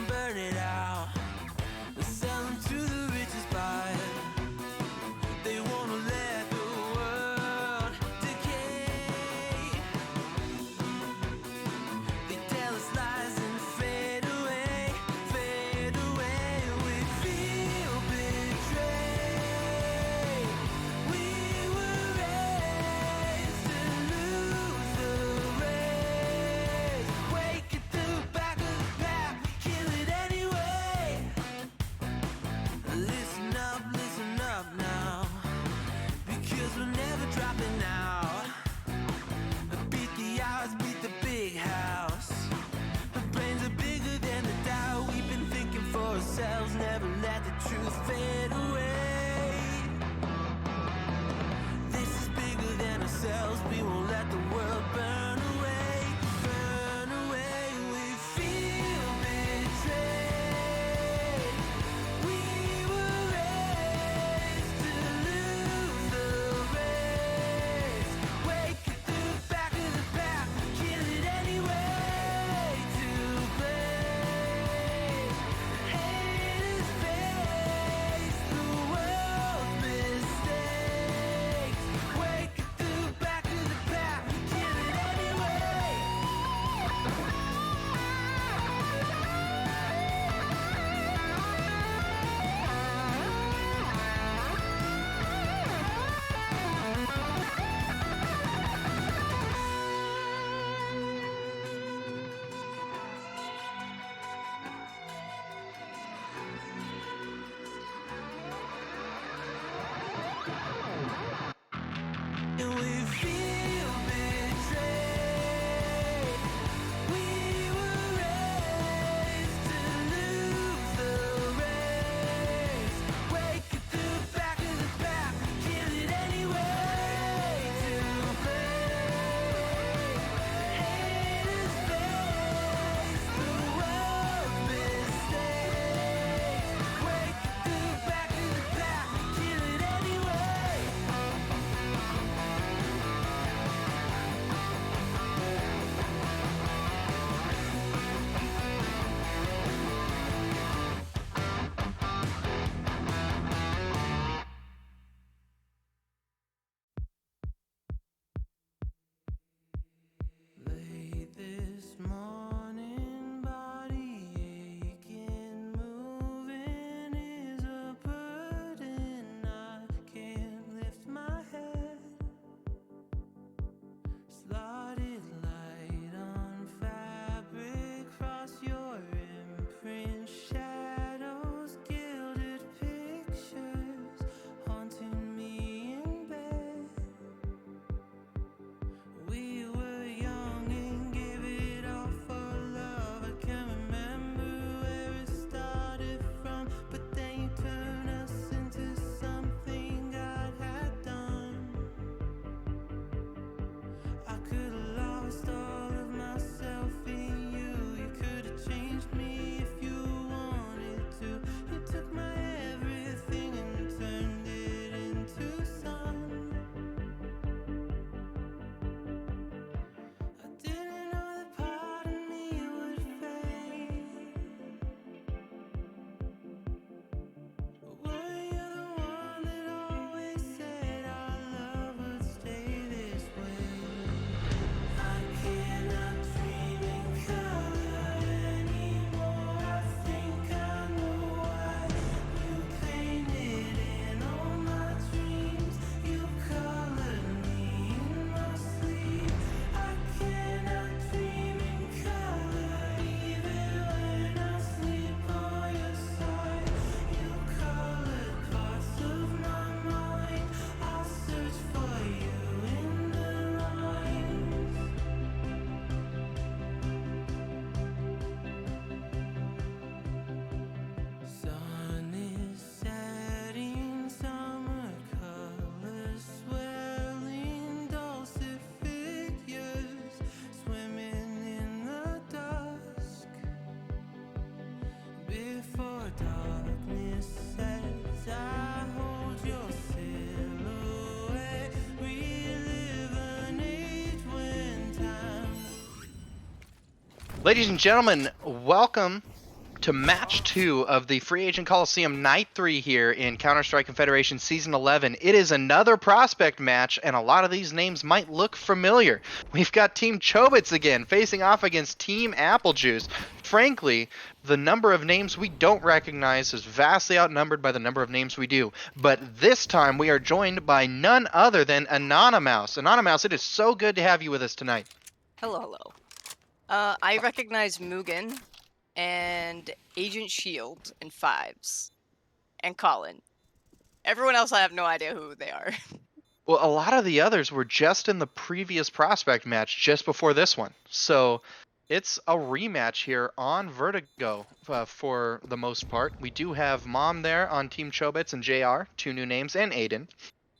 burn it out. Sell 'em to the richest buyer. They wanna let the world decay. They tell us lies and fade away, fade away. We feel betrayed. We were raised to lose the race. Wake at the back of the pack, we kill it anyway. Listen up now, because we're never dropping out. Beat the odds, beat the big house. Our brains are bigger than the doubt. We've been thinking for ourselves, never let the truth fade away. This is bigger than a we won't let the world burn away, burn away. We feel betrayed. We were raised to lose the race. Wake it through the back of the pack, kill it anyway. To blame, haters face the world's mistakes. Wake it through the back of the pack, kill it anyway. And we feel betrayed. We were raised to lose the race. Wake it through the back of the pack, kill it anyway. To blame, haters face the world's mistakes. Wake it through the back of the pack, kill it anyway. Late this morning, body aching, moving is a burden. I can't lift my head. Slotted light on fabric, cross your imprint, shadows, gilded pictures, haunting me in bed. We were young and gave it all for love. I can't remember where it started from, but then you turned us into something God had done. I could have lost all of myself in you. You could have changed me if you wanted to. You took my everything and turned it into sun. I didn't know that part of me would fade. Were you the one that always said our love would stay this way? I cannot dream in color anymore. I think I know why. You painted in all my dreams. You colored me in my sleep. I cannot dream in color even when I sleep on your side. You colored parts of my mind. I'll search for you in the lines. Sun is setting, summer colors swelling, dulcet figures swimming in the dusk. Before darkness sets, I hold your silhouette, relive an age when time. Ladies and gentlemen, welcome to match 2 of the Free Agent Colosseum Night 3 here in Counter-Strike Confederation Season 11. It is another prospect match, and a lot of these names might look familiar. We've got Team Chobits again, facing off against Team Applejuice. Frankly, the number of names we don't recognize is vastly outnumbered by the number of names we do. But this time, we are joined by none other than Anonymous. Anonymous, it is so good to have you with us tonight. Hello, hello. I recognize Mugen and Agent Shield and Fives and Colin. Everyone else, I have no idea who they are. Well, a lot of the others were just in the previous prospect match just before this one. So it's a rematch here on Vertigo for the most part. We do have Mom there on Team Chobits and JR, 2 new names, and Aiden.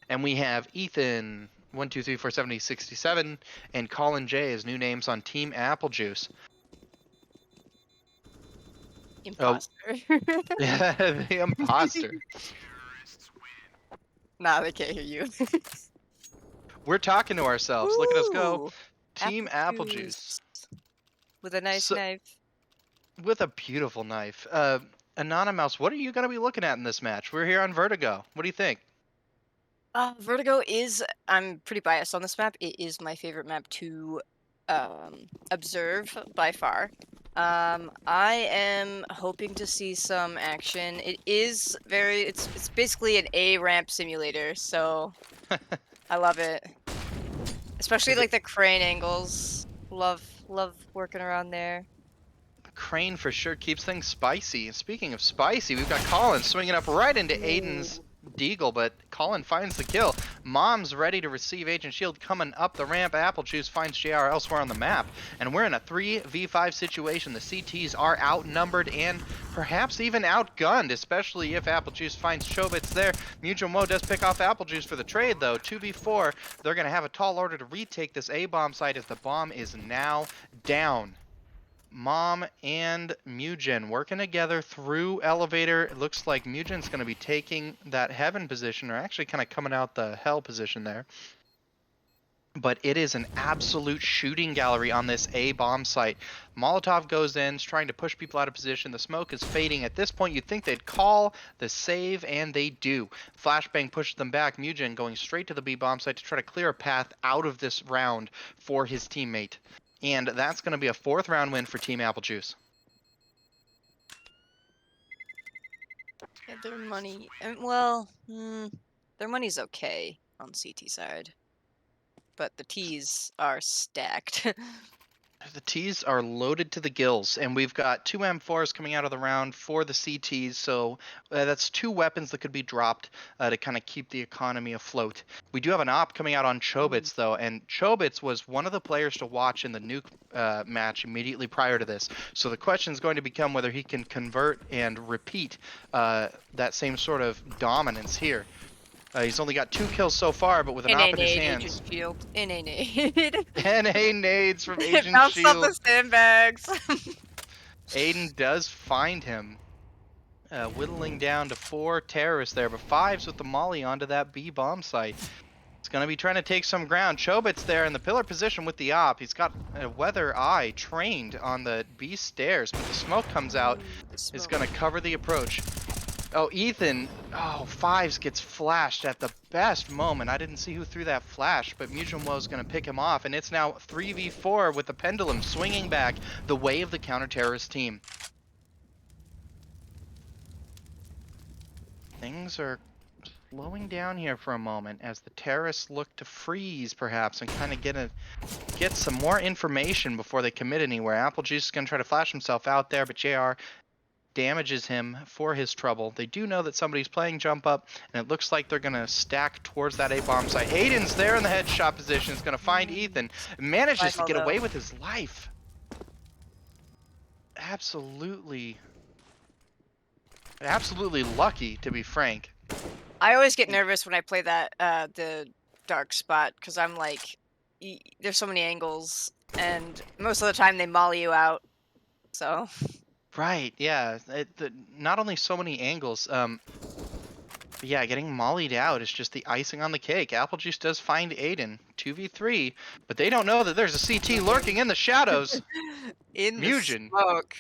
And we have Ethan, 70, 67, and Colin J as new names on Team Apple Juice. Imposter. The imposter. Nah, they can't hear you. We're talking to ourselves. Look at us go. Ooh, Team Apple Juice. with a nice So, knife. with a beautiful knife. Anonymous, what are you going to be looking at in this match? We're here on Vertigo. What do you think? Vertigo is. I'm pretty biased on this map. It is my favorite map to observe by far. I am hoping to see some action. It is very. It's basically an A ramp simulator, so I love it. Especially like the crane angles. Love working around there. Crane for sure keeps things spicy. And speaking of spicy, we've got Colin swinging up right into Aiden's deagle, but Colin finds the kill. Mom's ready to receive Agent Shield coming up the ramp. Apple Juice finds JR elsewhere on the map, and we're in a 3v5 situation. The CTs are outnumbered and perhaps even outgunned, especially if Apple Juice finds Chobits there. Mujimo does pick off Apple Juice for the trade, though. 2v4, they're going to have a tall order to retake this A-bomb site as the bomb is now down. Mom and Mugen working together through elevator. It looks like Mugen's going to be taking that heaven position, or actually kind of coming out the hell position there. But it is an absolute shooting gallery on this A bomb site. Molotov goes in, trying to push people out of position. The smoke is fading. At this point, you'd think they'd call the save, and they do. Flashbang pushes them back. Mugen going straight to the B bomb site to try to clear a path out of this round for his teammate. And that's going to be a 4th round win for Team Apple Juice. Yeah, their money. Their money's okay on CT side, but the T's are stacked. The T's are loaded to the gills, and we've got 2 M4s coming out of the round for the CTs, so that's 2 weapons that could be dropped to kind of keep the economy afloat. We do have an op coming out on Chobits, though, and Chobits was one of the players to watch in the nuke match immediately prior to this, so the question is going to become whether he can convert and repeat that same sort of dominance here. He's only got 2 kills so far, but with an NA op in his nade, hands. Agent Shield. NA nade. NA nades from Agent Bounced off Shield. the sandbags. Aiden does find him, whittling down to 4 terrorists there, but 5's with the molly onto that B bomb site. It's going to be trying to take some ground. Chobits there in the pillar position with the op. He's got a weather eye trained on the B stairs, but the smoke comes out. Is going to cover the approach. Oh, Ethan. Oh, 5's gets flashed at the best moment. I didn't see who threw that flash, but Mujimwo's going to pick him off, and it's now 3v4 with the pendulum swinging back the way of the counter-terrorist team. Things are slowing down here for a moment as the terrorists look to freeze, perhaps, and kind of get some more information before they commit anywhere. Apple Juice is going to try to flash himself out there, but JR damages him for his trouble. They do know that somebody's playing jump up, and it looks like they're going to stack towards that A-bomb site. Aiden's there in the headshot position. Is going to find Ethan. Manages to get away with his life. Absolutely lucky, to be frank. I always get nervous when I play that the dark spot because I'm like, there's so many angles, and most of the time they molly you out. So. Right, yeah. Not only so many angles, but yeah, getting mollied out is just the icing on the cake. Apple Juice does find Aiden, 2v3, but they don't know that there's a CT lurking in the shadows. In Mugen. the smoke.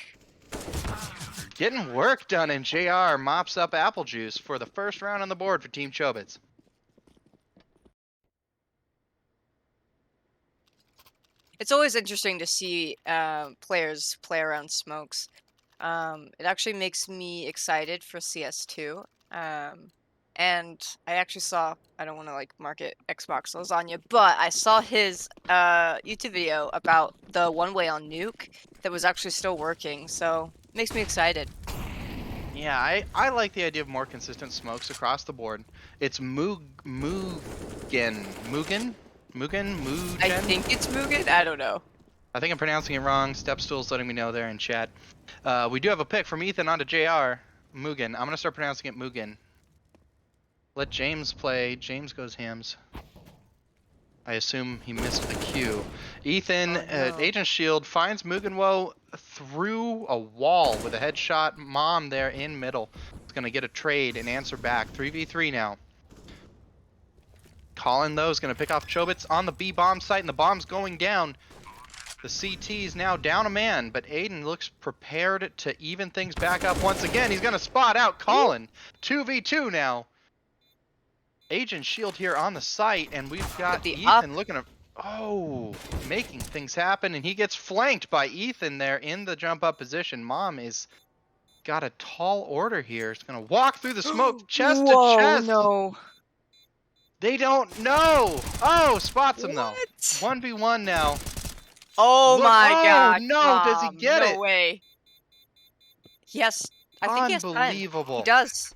Getting work done, and JR mops up Apple Juice for the 1st round on the board for Team Chobits. It's always interesting to see players play around smokes. It actually makes me excited for CS2. And I actually saw, I don't want to like market Xbox lasagna, but I saw his YouTube video about the one-way on Nuke that was actually still working, so it makes me excited. Yeah, I like the idea of more consistent smokes across the board. It's Mugen? I think it's Mugen? I don't know. I think I'm pronouncing it wrong. Stepstool's letting me know there in chat. We do have a pick from Ethan onto JR. Mugen. I'm going to start pronouncing it Mugen. Let James play. James goes hams. I assume he missed the cue. Ethan, Oh, no. Agent Shield finds Mugenwo through a wall with a headshot. Mom there in middle. It's going to get a trade and answer back. 3v3 now. Colin, though, is going to pick off Chobits on the B bomb site, and the bomb's going down. The CT is now down a man, but Aiden looks prepared to even things back up once again. He's going to spot out Colin. 2v2 now. Agent Shield here on the site, and we've got The Ethan looking at... Oh, making things happen, and he gets flanked by Ethan there in the jump up position. Mom is got a tall order here. It's going to walk through the smoke chest to Whoa, chest. no. They don't know. Oh, spots him though. What? 1v1 now. Oh Look- my oh, god. no, does he get no it? No way. Yes. I think he has time. Unbelievable. He does.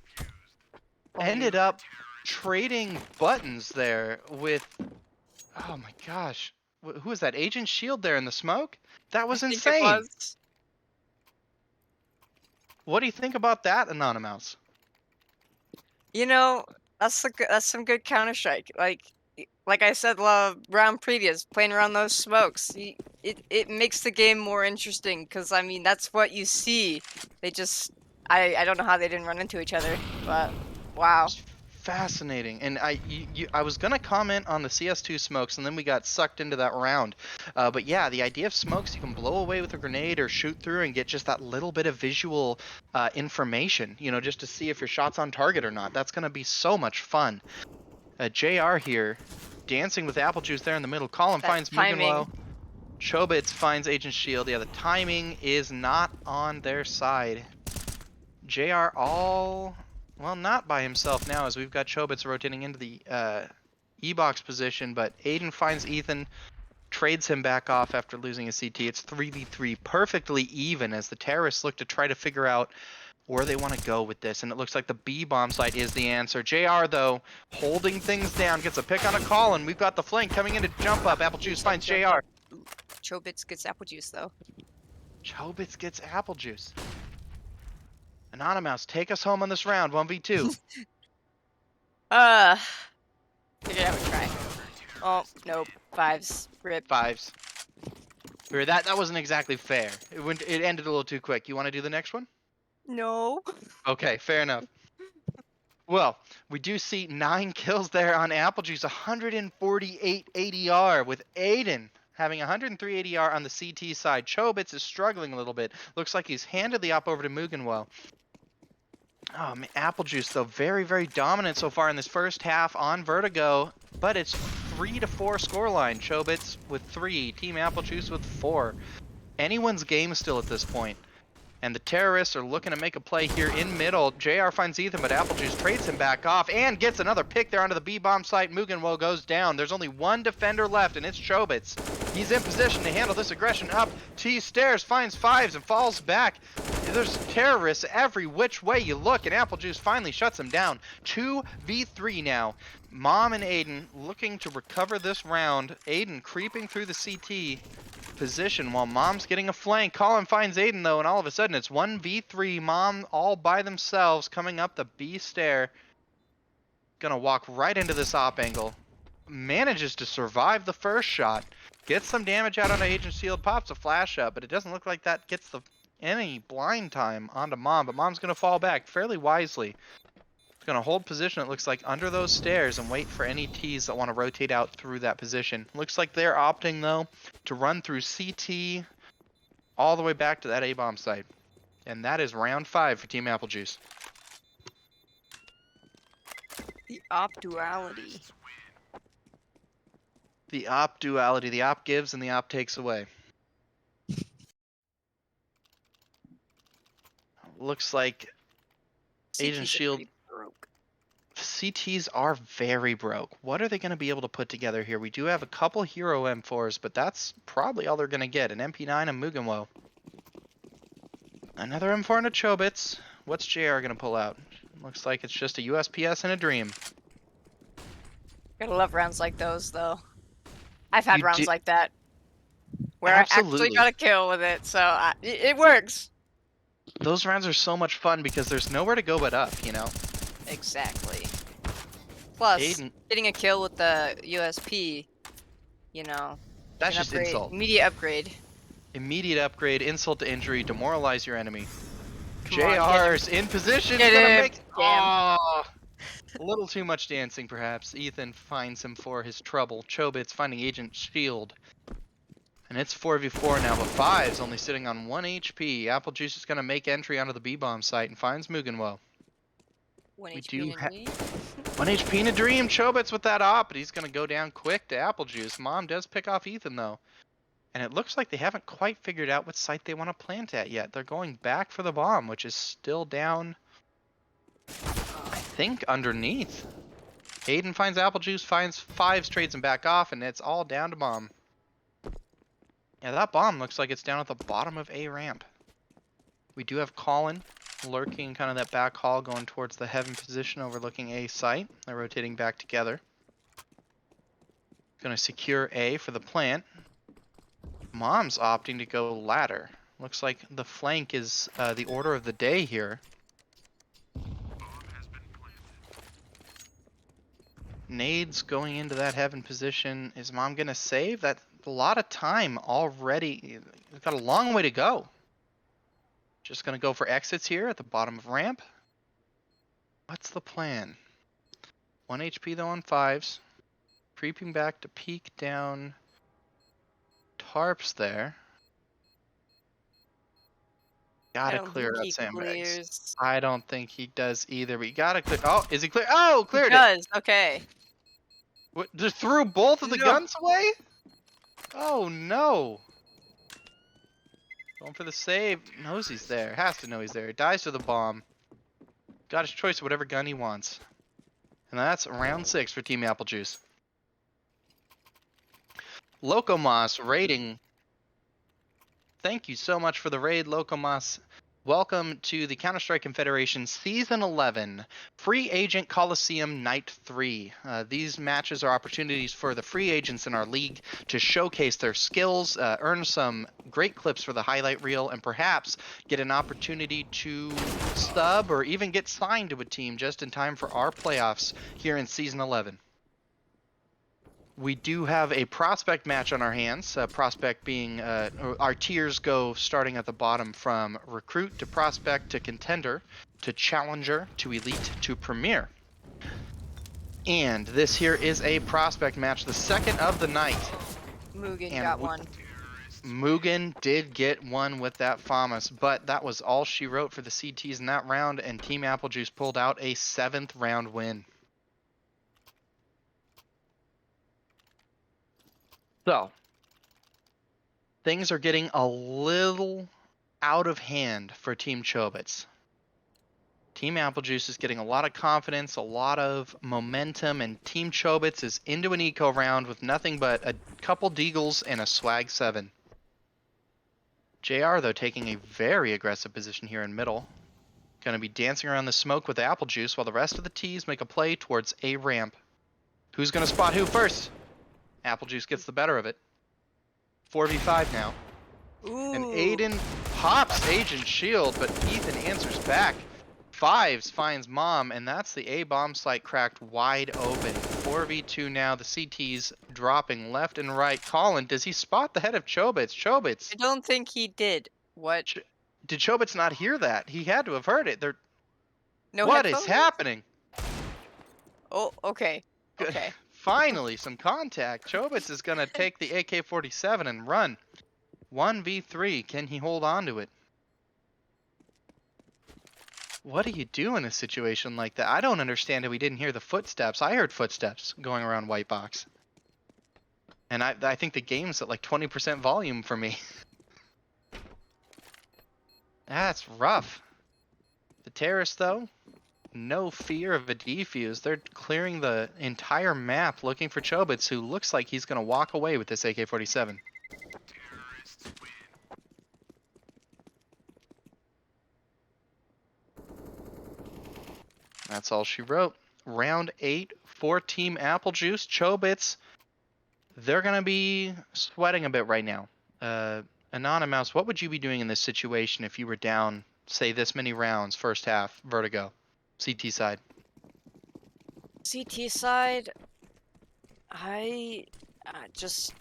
Oh, Ended up trading buttons there with... Oh my gosh. Who is that? Agent Shield there in the smoke? That was I think insane. it was. What do you think about that, Anonymous? You know, that's some good Counter-Strike. Like I said round previous, playing around those smokes, it makes the game more interesting because I mean that's what you see. They just I don't know how they didn't run into each other, but wow. Fascinating. And I was gonna comment on the CS2 smokes, and then we got sucked into that round. But yeah, the idea of smokes you can blow away with a grenade or shoot through and get just that little bit of visual information, you know, just to see if your shot's on target or not. That's gonna be so much fun. JR here, dancing with apple juice there in the middle. Colin finds Mugenwo. Chobits finds Agent Shield. Yeah, the timing is not on their side. JR well, not by himself now, as we've got Chobits rotating into the E-box position, but Aiden finds Ethan, trades him back off after losing a CT. It's 3v3, perfectly even, as the terrorists look to try to figure out where they want to go with this, and it looks like the B bomb site is the answer. JR, though, holding things down, gets a pick on a call, and we've got the flank coming in to jump up. Apple Juice finds JR. Chobits gets apple juice, though. Chobits gets apple juice. Anonymous, take us home on this round, 1v2. Figured I would try. Oh, nope. Fives. Rip. Fives. That wasn't exactly fair. It ended a little too quick. You want to do the next one? No. Okay, fair enough. Well, we do see 9 kills there on Apple Juice, 148 ADR with Aiden having 103 ADR on the CT side. Chobits is struggling a little bit. Looks like he's handed the op over to Mugenwo. Oh, man, Apple Juice, though, very, very dominant so far in this first half on Vertigo, but it's 3-4 scoreline. Chobits with 3, Team Apple Juice with 4. Anyone's game still at this point. And the terrorists are looking to make a play here in middle. JR finds Ethan, but Apple Juice trades him back off and gets another pick there onto the B-bomb site. Mugenwo goes down. There's only one defender left, and it's Chobits. He's in position to handle this aggression up. T stairs, finds fives, and falls back. There's terrorists every which way you look, and Apple Juice finally shuts him down. 2v3 now. Mom and Aiden looking to recover this round. Aiden creeping through the CT position while Mom's getting a flank. Colin finds Aiden, though, and all of a sudden it's 1v3. Mom all by themselves coming up the B stair. Gonna walk right into this op angle. Manages to survive the first shot. Gets some damage out on Agent Shield. Pops a flash up, but it doesn't look like that gets any blind time onto Mom. But Mom's gonna fall back fairly wisely. Gonna hold position, it looks like, under those stairs and wait for any Ts that want to rotate out through that position. Looks like they're opting, though, to run through CT all the way back to that A-bomb site. And that is round 5 for Team Apple Juice. The op duality. The op duality. The op gives and the op takes away. Looks like Agent Shield... CTs are very broke. What are they going to be able to put together here? We do have a couple hero M4s, but that's probably all they're going to get. An MP9 and Mugenwo. Another M4 and a Chobits. What's JR going to pull out? Looks like it's just a USPS and a Dream. Gotta love rounds like those, though. I've had rounds like that. Where Absolutely. I actually got a kill with it, so it works. Those rounds are so much fun because there's nowhere to go but up, you know? Exactly. Plus, Aiden. getting a kill with the USP you know, That's an just upgrade, insult. immediate upgrade. Immediate upgrade, insult to injury, demoralize your enemy. Come on, get him. JR's in position, Get gonna him. make. Damn. Oh, a little too much dancing, perhaps. Ethan finds him for his trouble. Chobits finding Agent Shield. And it's 4v4 now, but Five's only sitting on 1 HP. Apple Juice is gonna make entry onto the B-bomb site and finds Mugenwo. One We HP do in a have dream. 1 HP in a dream. Chobits with that op, but he's gonna go down quick to Apple Juice. Mom does pick off Ethan though. And it looks like they haven't quite figured out what site they want to plant at yet. They're going back for the bomb, which is still down, I think, underneath. Hayden finds Apple Juice, finds Fives, trades him back off, and it's all down to bomb. Yeah, that bomb looks like it's down at the bottom of A ramp. We do have Colin lurking kind of that back hall going towards the heaven position overlooking A site. They're rotating back together. Gonna secure A for the plant. Mom's opting to go ladder. Looks like the flank is the order of the day here. Nades going into that heaven position. Is Mom gonna save? That's a lot of time already. We've got a long way to go. Just gonna go for exits here at the bottom of ramp. What's the plan? 1 HP though on Fives. Creeping back to peek down tarps there. I Gotta don't clear think out he sandbags. clears. I don't think he does either. We gotta clear. Oh, is he clear? Oh, He cleared it. does. Okay. What, just threw both of the No. guns away? Oh no. Going for the save. Knows he's there. Has to know he's there. Dies to the bomb. Got his choice of whatever gun he wants. And that's round 6 for Team Apple Juice. Locomoss raiding. Thank you so much for the raid, Locomoss. Welcome to the Counter-Strike Confederation Season 11 Free Agent Colosseum Night 3. These matches are opportunities for the free agents in our league to showcase their skills, earn some great clips for the highlight reel, and perhaps get an opportunity to sub or even get signed to a team just in time for our playoffs here in Season 11. We do have a prospect match on our hands. Prospect being our tiers go starting at the bottom from recruit to prospect to contender to challenger to elite to premier. And this here is a prospect match, the second of the night. Mugen And got one. Mugen did get one with that FAMAS, but that was all she wrote for the CTs in that round, and Team Apple Juice pulled out a 7th round win. So, things are getting a little out of hand for Team Chobits. Team Apple Juice is getting a lot of confidence, a lot of momentum, and Team Chobits is into an eco round with nothing but a couple deagles and a swag 7. JR, though, taking a very aggressive position here in middle. Going to be dancing around the smoke with Apple Juice while the rest of the T's make a play towards A ramp. Who's going to spot who first? Apple Juice gets the better of it. 4v5 now. Ooh. And Aiden pops Agent Shield, but Ethan answers back. Fives finds Mom, and that's the A bomb site cracked wide open. 4v2 now. The CT's dropping left and right. Colin, does he spot the head of Chobits? Chobits. I don't think he did. What? Did Chobits not hear that? He had to have heard it. No What is headphones? happening? Oh, okay. Okay. Finally, some contact. Chobits is going to take the AK-47 and run. 1v3. Can he hold on to it? What do you do in a situation like that? I don't understand how we didn't hear the footsteps. I heard footsteps going around White Box. And I think the game's at like 20% volume for me. That's rough. The terrorists, though, no fear of a defuse. They're clearing the entire map looking for Chobits, who looks like he's going to walk away with this AK-47. That's all she wrote. Round 8 for Team Apple Juice. Chobits, they're going to be sweating a bit right now. Anonymous, what would you be doing in this situation if you were down, say, this many rounds, first half, Vertigo, CT side? CT side, I just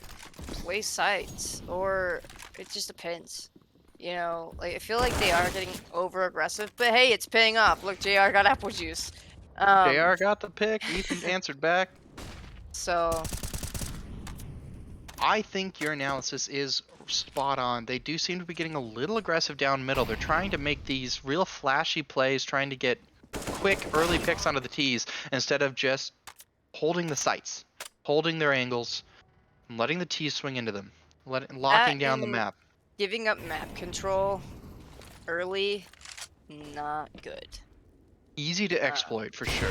play sides, or it just depends. You know, like I feel like they are getting over aggressive, but hey, it's paying off. Look, JR got apple juice. JR got the pick. Ethan answered back. So I think your analysis is spot on. They do seem to be getting a little aggressive down middle. They're trying to make these real flashy plays, trying to get quick early picks onto the tees instead of just holding the sights, holding their angles, and letting the tees swing into them, locking down the and map. giving up map control early, not good. Easy to exploit for sure.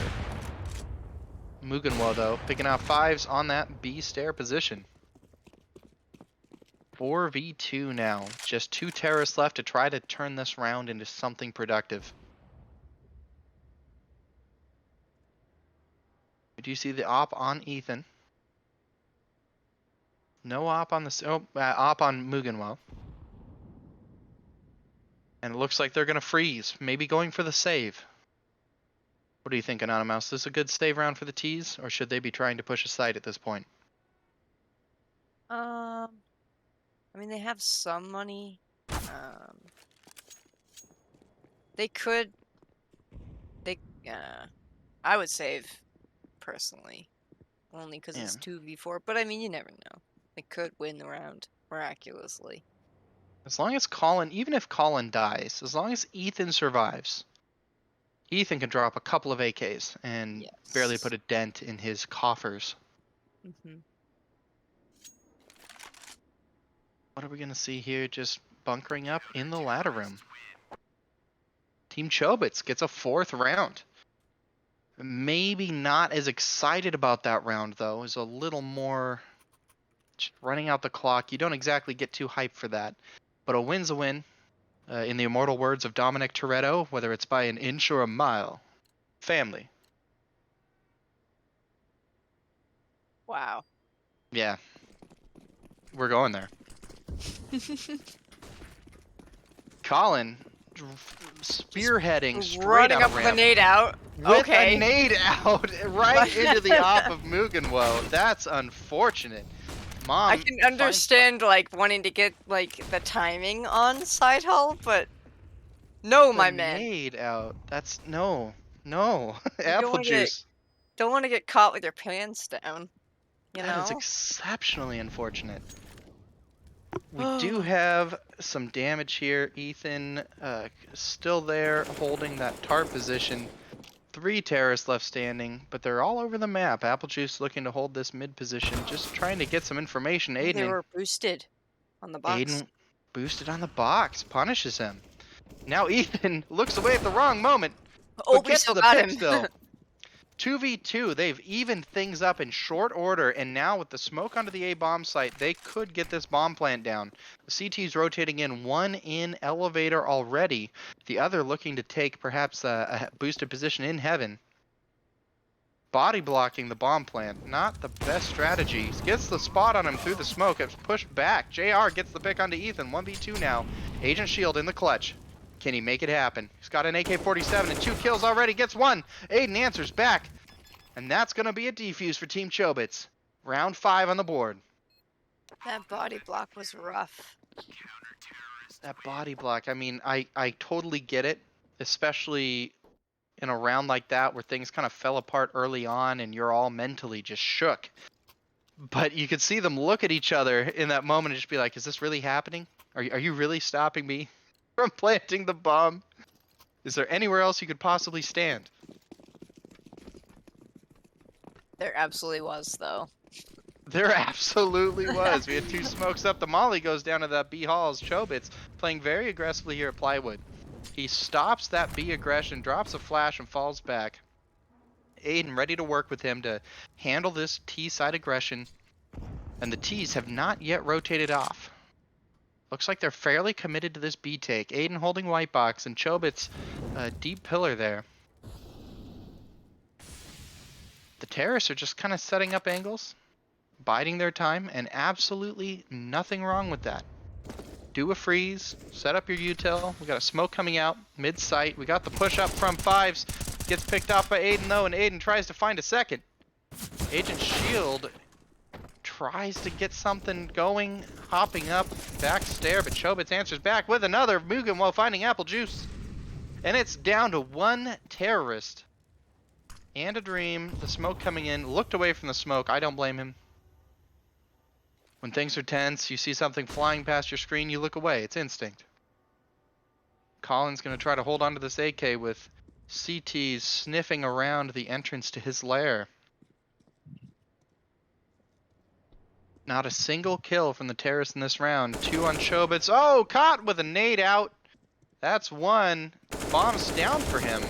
Mugenwo though, picking out 5s on that B stair position. 4v2 now. Just 2 terrorists left to try to turn this round into something productive. Do you see the op on Ethan? No op on the op on Mugenwo. And it looks like they're gonna freeze. Maybe going for the save. What do you think, Anonymous? Is this a good save round for the T's, or should they be trying to push a side at this point? I mean, they have some money. They could. I would save personally, only because it's 2v4. But I mean, you never know. They could win the round miraculously. As long as Colin, even if Colin dies, as long as Ethan survives, Ethan can drop a couple of AKs and barely put a dent in his coffers. Mm-hmm. What are we going to see here? Just bunkering up in the ladder room. Team Chobits gets a 4th round. Maybe not as excited about that round, though. Is a little more just running out the clock. You don't exactly get too hyped for that. But a win's a win. In the immortal words of Dominic Toretto, whether it's by an inch or a mile. Family. Wow. Yeah. We're going there. Colin spearheading straight running out up of with ramp. a nade out. With Okay. a nade out right into the op of Mugenwo. That's unfortunate. Mom, I can understand like wanting to get like the timing on side hull, but no, my man. Nade out. That's no. don't Apple wanna get- juice. Don't want to get caught with your pants down. You That is know. exceptionally unfortunate. We do have some damage here. Ethan still there holding that tarp position. 3 terrorists left standing, but they're all over the map. Apple Juice looking to hold this mid position, just trying to get some information. They were boosted on the box. Aiden boosted on the box, punishes him. Now Ethan looks away at the wrong moment, Oh, but we gets still the got pick him. still. 2v2, they've evened things up in short order, and now with the smoke onto the A bomb site, they could get this bomb plant down. The CT's rotating in, one in elevator already, the other looking to take perhaps a boosted position in heaven. Body blocking the bomb plant, not the best strategy. Gets the spot on him through the smoke, it's pushed back. JR gets the pick onto Ethan, 1v2 now. Agent Shield in the clutch. Can he make it happen? He's got an AK-47 and 2 kills already, gets 1. Aiden answers back. And that's going to be a defuse for Team Chobits. Round 5 on the board. That body block was rough. That body block, I mean, I totally get it. Especially in a round like that where things kind of fell apart early on and you're all mentally just shook. But you could see them look at each other in that moment and just be like, is this really happening? Are you really stopping me from planting the bomb? Is there anywhere else you could possibly stand? There absolutely was, though. There absolutely was. We had 2 smokes up. The molly goes down to that B Halls. Chobits playing very aggressively here at Plywood. He stops that B aggression, drops a flash, and falls back. Aiden ready to work with him to handle this T side aggression. And the T's have not yet rotated off. Looks like they're fairly committed to this B take. Aiden holding white box and Chobits deep pillar there. The terrorists are just kind of setting up angles, biding their time, and absolutely nothing wrong with that. Do a freeze, set up your util. We got a smoke coming out mid-sight. We got the push up from 5s. Gets picked off by Aiden though, and Aiden tries to find a second. Agent Shield tries to get something going, hopping up, back stair, but Chobits answers back with another. Mugen while finding apple juice. And it's down to one terrorist. And a dream. The smoke coming in. Looked away from the smoke. I don't blame him. When things are tense, you see something flying past your screen, you look away. It's instinct. Colin's going to try to hold on to this AK with CTs sniffing around the entrance to his lair. Not a single kill from the terrorist in this round. 2 on Chobits. Oh, caught with a nade out. That's 1. Bomb's down for him.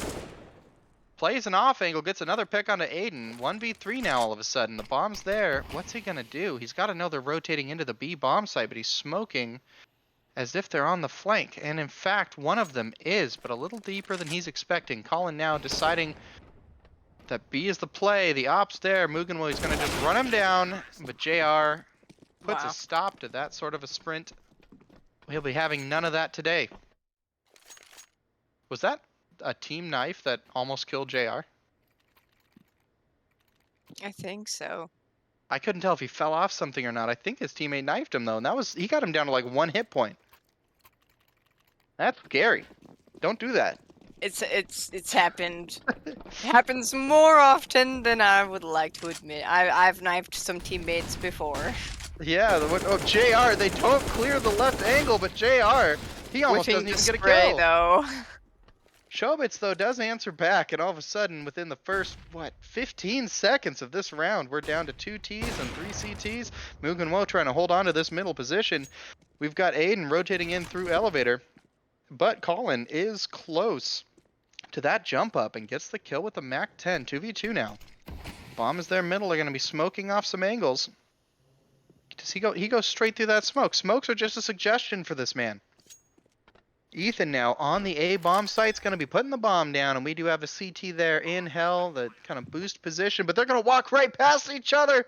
Plays an off angle, gets another pick onto Aiden. 1v3 now all of a sudden. The bomb's there. What's he going to do? He's got to know they're rotating into the B bomb site, but he's smoking as if they're on the flank. And in fact, one of them is, but a little deeper than he's expecting. Colin now deciding that B is the play. The op's there. Mugenwo is going to just run him down, but JR puts Wow. a stop to that sort of a sprint. He'll be having none of that today. Was that a team knife that almost killed JR? I think so. I couldn't tell if he fell off something or not. I think his teammate knifed him though, and he got him down to like 1 hit point. That's scary. Don't do that. It's happened. It happens more often than I would like to admit. I've knifed some teammates before. Yeah, JR, they don't clear the left angle, but JR, he almost Whipping doesn't the even get a spray, kill. though. Chobits, though, does answer back, and all of a sudden, within the first, 15 seconds of this round, we're down to 2 Ts and 3 CTs. Mugenwo trying to hold on to this middle position. We've got Aiden rotating in through elevator, but Colin is close to that jump up and gets the kill with the MAC-10. 2v2 now. Bomb is there middle. They're going to be smoking off some angles. Does he go? He goes straight through that smoke. Smokes are just a suggestion for this man. Ethan now on the A bomb site's going to be putting the bomb down, and we do have a CT there in hell, that kind of boost position, but they're going to walk right past each other.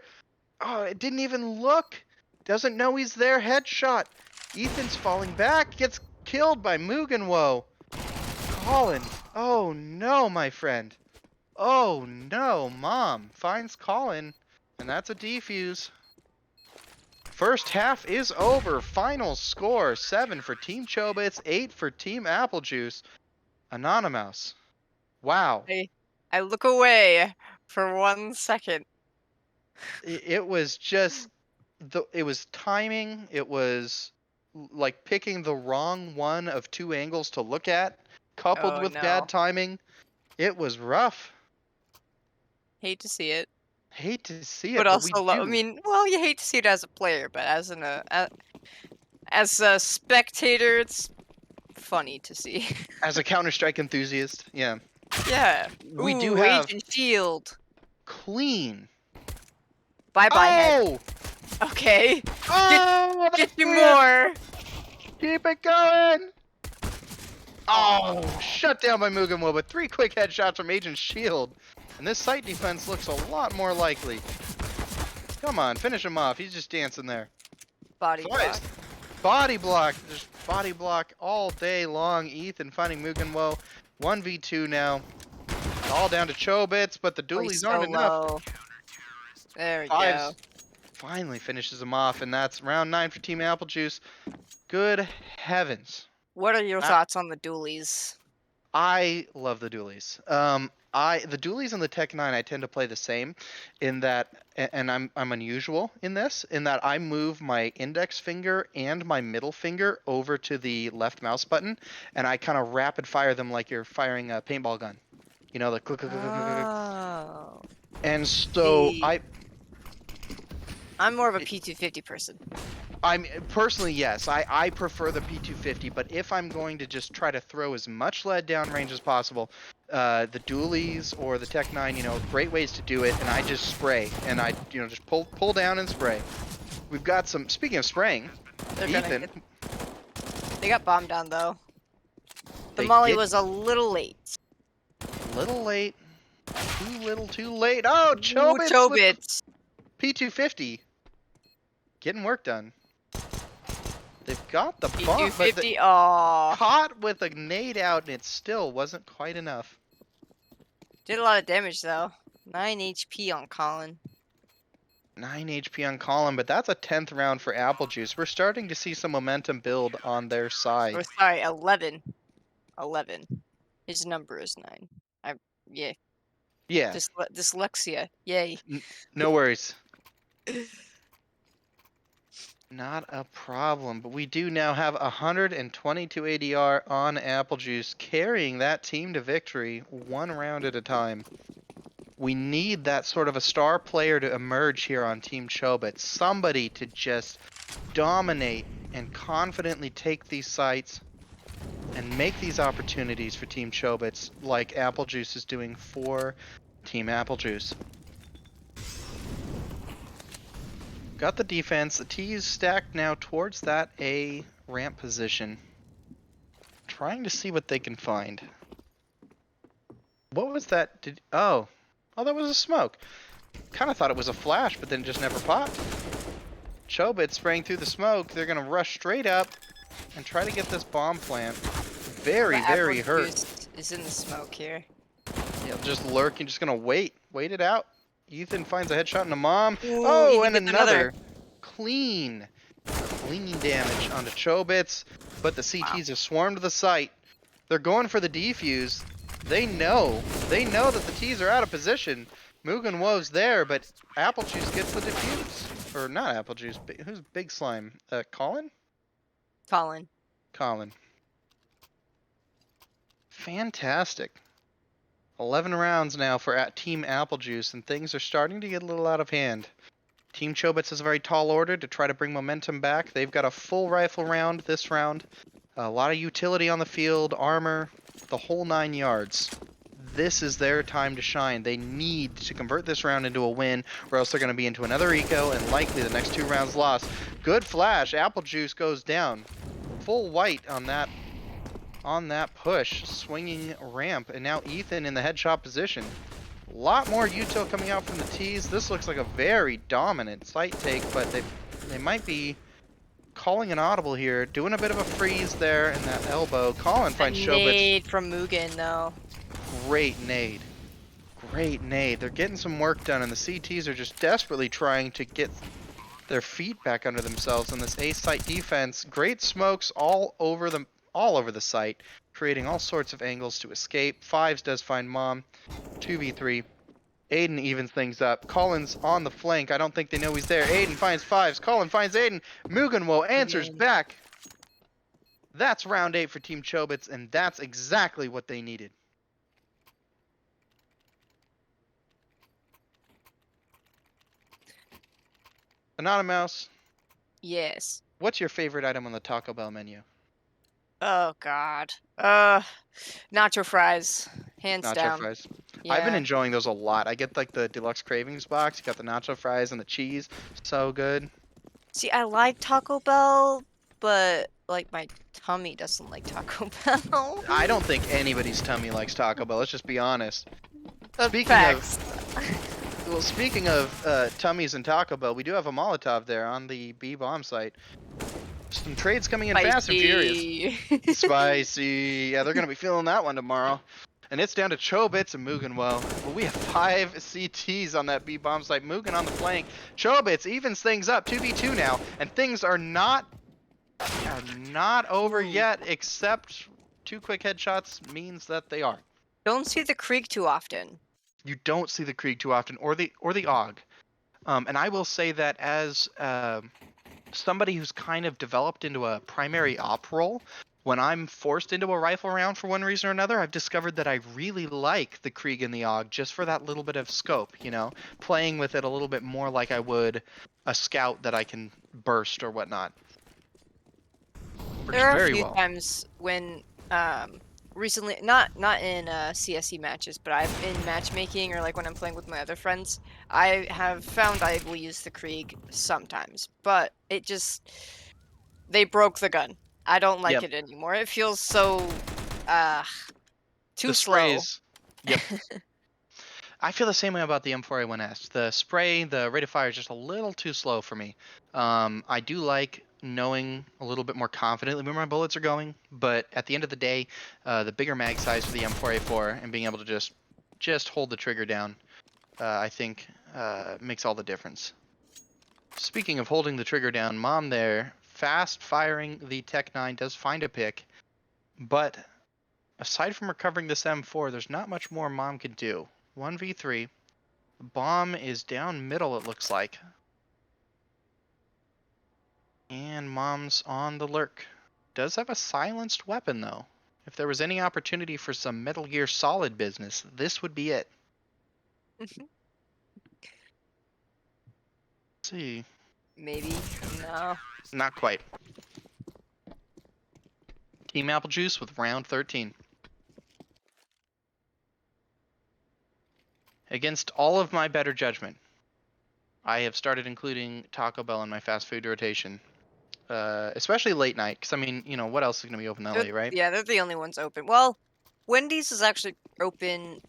Oh, it didn't even look. Doesn't know he's there. Headshot. Ethan's falling back. Gets killed by Mugenwo. Colin. Oh no, my friend. Oh no, Mom finds Colin, and that's a defuse. First half is over. Final score, 7 for Team Chobits, 8 for Team Applejuice. Anonymous. Wow. I look away for 1 second. It was just, it was timing. It was like picking the wrong one of 2 angles to look at, coupled Oh, with no. bad timing. It was rough. Hate to see it. Hate to see it, But but we also, I do. mean, well, you hate to see it as a player, but as as a spectator, it's funny to see. As a Counter-Strike enthusiast, yeah. Yeah. We do Ooh, have Agent Shield. clean. Bye bye head. Oh! Okay. Oh! Get you that's more. Keep it going! Oh, shut down by Mugenwo, but 3 quick headshots from Agent Shield. And this site defense looks a lot more likely. Come on, finish him off. He's just dancing there. Body block. Body block. Just body block all day long. Ethan finding Mugenwo. 1v2 now. All down to Chobits, but the Oh, dualies he's aren't so enough. low. There we go. Fives finally finishes him off, and that's round 9 for Team Applejuice. Good heavens. What are your thoughts on the dualies? I love the dualies. The dualies and the Tech 9 I tend to play the same, in that, and I'm unusual in this, in that I move my index finger and my middle finger over to the left mouse button, and I kind of rapid fire them like you're firing a paintball gun. You know, the click, click, click, click, click, click. Oh. And so See. I'm more of a P250 person. I'm personally, yes, I prefer the P250, but if I'm going to just try to throw as much lead downrange as possible, the dualies or the Tech 9, great ways to do it, and I just spray, and I, just pull down and spray. We've got some, speaking of spraying, Ethan. They got bombed down, though. The molly was a little late. Little late. Too little, too late. Oh, Chobits! Chobits. P250. Getting work done. They've got the bomb, but caught with a nade out, and it still wasn't quite enough. Did a lot of damage, though. 9 HP on Colin. 9 HP on Colin, but that's a 10th round for Apple Juice. We're starting to see some momentum build on their Or side. sorry, 11. 11. His number is 9. Yeah. Yeah, Dyslexia. Yay. no worries. Not a problem, but we do now have 122 ADR on Apple Juice, carrying that team to victory one round at a time. We need that sort of a star player to emerge here on Team Chobit. Somebody to just dominate and confidently take these sites and make these opportunities for Team Chobits like Apple Juice is doing for Team Apple Juice. Got the defense. The T is stacked now towards that A ramp position. Trying to see what they can find. What was that? Oh, that was a smoke. Kind of thought it was a flash, but then it just never popped. Chobit spraying through the smoke. They're going to rush straight up and try to get this bomb plant. Very, very hurt. Is in the smoke here. Yeah, just lurking, just going to wait it out. Ethan finds a headshot and a mom. Ooh, Oh, Ethan and gets another. Clean damage onto Chobits, but the CTs have swarmed the site. They're going for the defuse. They know that the T's are out of position. Mugen Woe's there, but Apple Juice gets the defuse. Or not Apple Juice, who's Big Slime? Colin? Colin. Fantastic. 11 rounds now for Team Apple Juice, and things are starting to get a little out of hand. Team Chobits is a very tall order to try to bring momentum back. They've got a full rifle round this round. A lot of utility on the field, armor, the whole 9 yards. This is their time to shine. They need to convert this round into a win, or else they're going to be into another eco, and likely the next 2 rounds lost. Good flash. Apple Juice goes down. Full white on that push. Swinging ramp, and now Ethan in the headshot position. A lot more util coming out from the T's. This looks like a very dominant site take, but they might be calling an audible here. Doing a bit of a freeze there in that elbow. Colin finds Chobits. Nade from Mugen, though. Great nade. They're getting some work done, and the CTs are just desperately trying to get their feet back under themselves in this A site defense. Great smokes all over the site, creating all sorts of angles to escape. Fives does find Mom. 2v3. Aiden evens things up. Colin's on the flank. I don't think they know he's there. Aiden finds Fives. Colin finds Aiden. Mugenwo answers back. That's round 8 for Team Chobits, and that's exactly what they needed. Anonymous, Yes. what's your favorite item on the Taco Bell menu? Oh God. Nacho fries, hands Nacho down. fries. Yeah. I've been enjoying those a lot. I get like the deluxe cravings box. You got the nacho fries and the cheese. So good. See, I like Taco Bell, but like my tummy doesn't like Taco Bell. I don't think anybody's tummy likes Taco Bell. Let's just be honest. Facts. Speaking of tummies and Taco Bell, we do have a Molotov there on the B bomb site. Some trades coming in fast and furious. Spicy. Yeah, they're going to be feeling that one tomorrow. And it's down to Chobits and Mugenwo. But we have 5 CTs on that B bomb site. Mugen on the flank. Chobits evens things up. 2v2 now. And things are not over yet, except 2 quick headshots means that they are. Don't see the creek too often. You don't see the Krieg too often, or the Og. And I will say that as somebody who's kind of developed into a primary op role, when I'm forced into a rifle round for one reason or another, I've discovered that I really like the Krieg and the Og just for that little bit of scope, playing with it a little bit more like I would a scout that I can burst or whatnot. There are a few times when recently, not in CSC matches, but I've in matchmaking or like when I'm playing with my other friends, I have found I will use the Krieg sometimes, but they broke the gun. I don't like it anymore. It feels so too slow. Yep. I feel the same way about the M4A1S. The spray, the rate of fire is just a little too slow for me. I do like knowing a little bit more confidently where my bullets are going, but at the end of the day, the bigger mag size for the M4A4 and being able to just hold the trigger down, I think makes all the difference. Speaking of holding the trigger down, Mom there, fast firing the Tech 9 does find a pick, but aside from recovering this M4, there's not much more Mom can do. 1v3. The bomb is down middle, it looks like. And Mom's on the lurk. Does have a silenced weapon, though. If there was any opportunity for some Metal Gear Solid business, this would be it. Let's see. Maybe. No. Not quite. Team Apple Juice with round 13. Against all of my better judgment, I have started including Taco Bell in my fast food rotation. Especially late night, because I mean, you know, what else is going to be open that late, right? Yeah, they're the only ones open. Well, Wendy's is actually open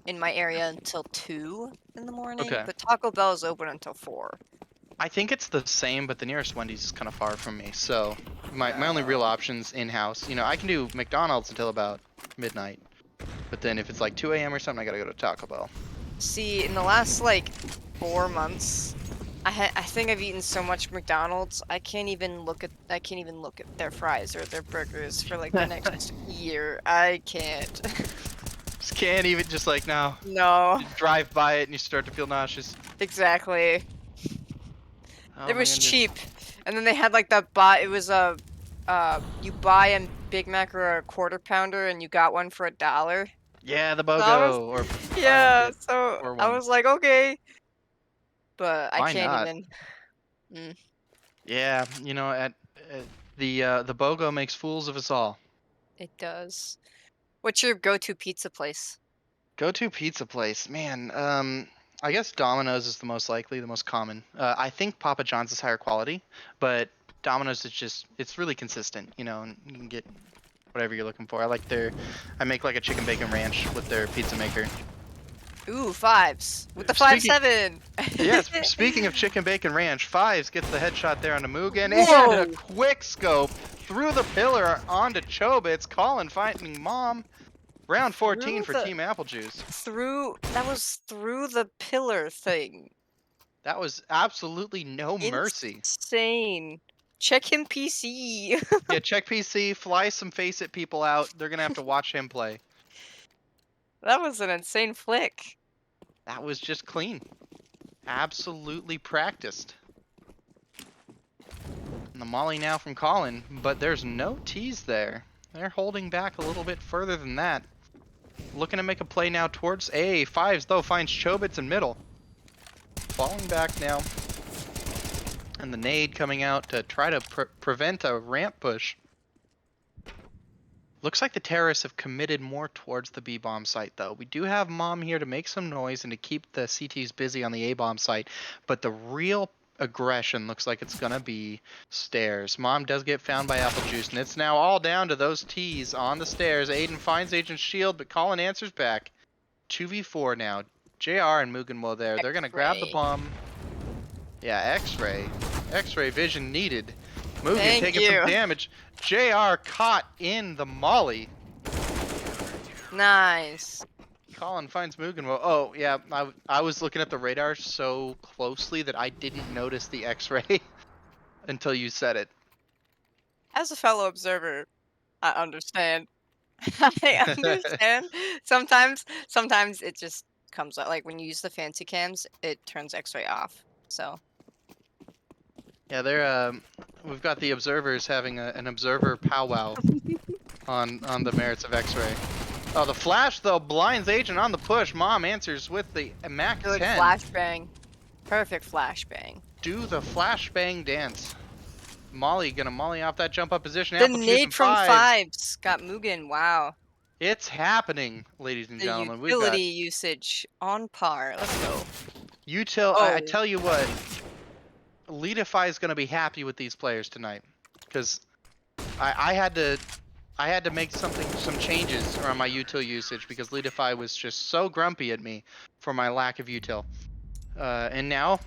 in my area until 2 in the morning, Okay. but Taco Bell is open until 4. I think it's the same, but the nearest Wendy's is kind of far from me. So my only real options in-house, you know, I can do McDonald's until about midnight. But then if it's like 2 a.m. or something, I gotta go to Taco Bell. See, in the last like 4 months, I think I've eaten so much McDonald's, I can't even look at their fries or their burgers for like the next year. I can't. Just can't even just like no. No, You drive by it and you start to feel nauseous. exactly. Oh, It my was goodness. cheap, and then they had like that it was a you buy a Big Mac or a quarter pounder and you got one for $1. Yeah, the So I was, BOGO or buy one yeah, get so or I one. was like, okay, but I Why can't not? even. Mm, Yeah, you know, at the BOGO makes fools of us all. it does. What's your go-to pizza place? Go-to pizza place, man. I guess Domino's is the most likely, the most common. I think Papa John's is higher quality, but Domino's is just it's really consistent, you know, and you can get whatever you're looking for. I make like a chicken bacon ranch with their pizza maker. Ooh, fives with the Speaking, 5-7. yes, speaking of chicken bacon ranch, Fives gets the headshot there on the Mugen and a Whoa! quick scope through the pillar onto Chobits. Colin finding Mom. Round 14 for Team Apple Juice. That was through the pillar thing. That was absolutely no mercy. Insane. Check him PC. Yeah, check PC, fly some face it people out. They're gonna have to watch him play. That was an insane flick. That was just clean. Absolutely practiced. And the molly now from Colin, but there's no tease there. They're holding back a little bit further than that. Looking to make a play now towards A. Fives, though, finds Chobits in middle. Falling back now. And the nade coming out to try to prevent a ramp push. Looks like the terrorists have committed more towards the B-bomb site, though. We do have Mom here to make some noise and to keep the CTs busy on the A-bomb site, but the real aggression looks like it's going to be stairs. Mom does get found by Apple Juice, and it's now all down to those T's on the stairs. Aiden finds Agent's shield, but Colin answers back. 2v4 now. JR and Mugenwo there. They're going to grab the X-ray. bomb. Yeah, X-ray. X-ray vision needed. Mugen Thank taking you. some damage. JR caught in the molly. Nice. Colin finds Mugenwo. Oh, yeah, I was looking at the radar so closely that I didn't notice the X-ray until you said it. As a fellow observer, I understand. I understand. Sometimes it just comes out. Like when you use the fancy cams, it turns X-ray off. So Yeah, we've got the observers having an observer powwow on the merits of X-ray. Oh, the flash though blinds Agent on the push. Mom answers with the Mac good 10. flashbang. Perfect flashbang. Do the flashbang dance. Molly gonna molly off that jump up position. The Apple Juice nade and from Fives. Fives got Mugen. Wow. It's happening, ladies and The gentlemen. We've utility got usage on par. Let's go. Util. Oh. I tell you what, Leadify is gonna be happy with these players tonight, because I had to make some changes around my util usage because Leadify was just so grumpy at me for my lack of util. And now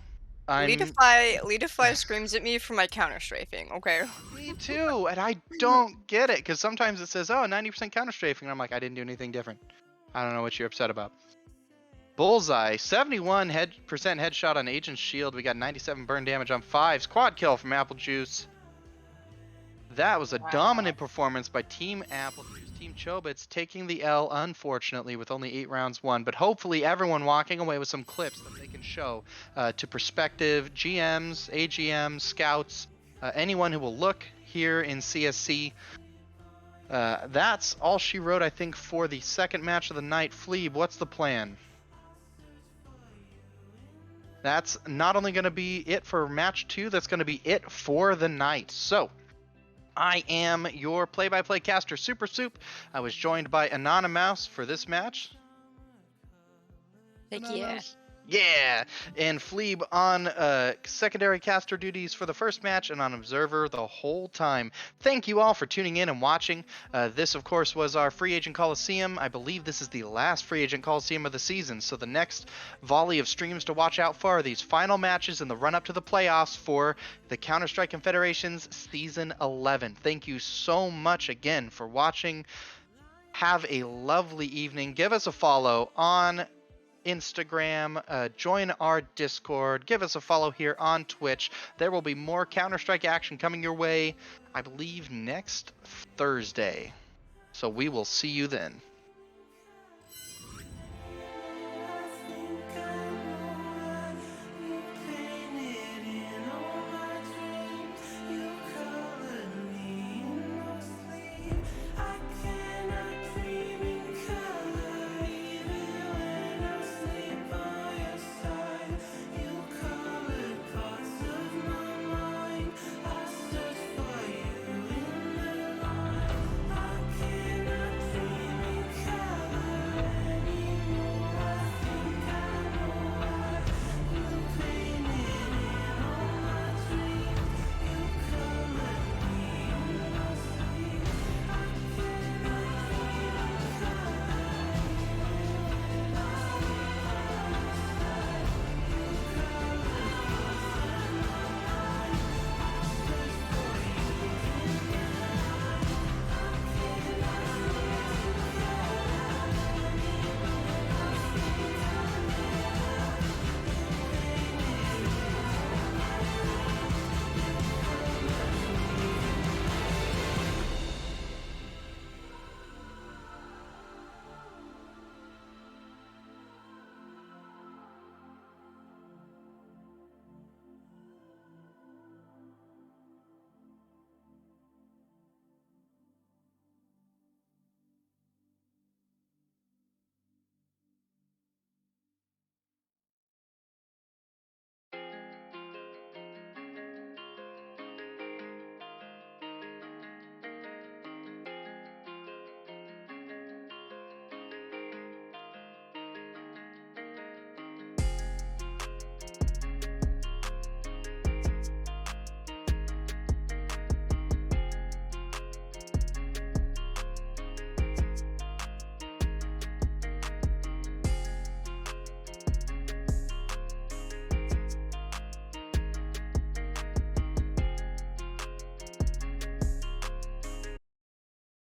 I'm Leadify screams at me for my counter strafing. Okay. me too, and I don't get it because sometimes it says, "Oh, 90% counter strafing," and I'm like, I didn't do anything different. I don't know what you're upset about. Bullseye, 71% headshot on Agent's Shield. We got 97 burn damage on 5s. Quad kill from Apple Juice. That was a dominant performance by Team Apple Juice. Team Chobits taking the L, unfortunately, with only 8 rounds won. But hopefully everyone walking away with some clips that they can show to prospective GMs, AGMs, scouts, anyone who will look here in CSC. That's all she wrote, I think, for the second match of the night. Fleeb, what's the plan? That's not only going to be it for match 2, that's going to be it for the night. So, I am your play-by-play caster, Super Soup. I was joined by Anonymous for this match. Heck yeah. Yeah, and Fleeb on secondary caster duties for the first match and on observer the whole time. Thank you all for tuning in and watching. This, of course, was our Free Agent Colosseum. I believe this is the last Free Agent Colosseum of the season, so the next volley of streams to watch out for are these final matches in the run-up to the playoffs for the Counter-Strike Confederations Season 11. Thank you so much again for watching. Have a lovely evening. Give us a follow on Instagram, join our Discord, give us a follow here on Twitch. There will be more Counter-Strike action coming your way, I believe, next Thursday. So we will see you then.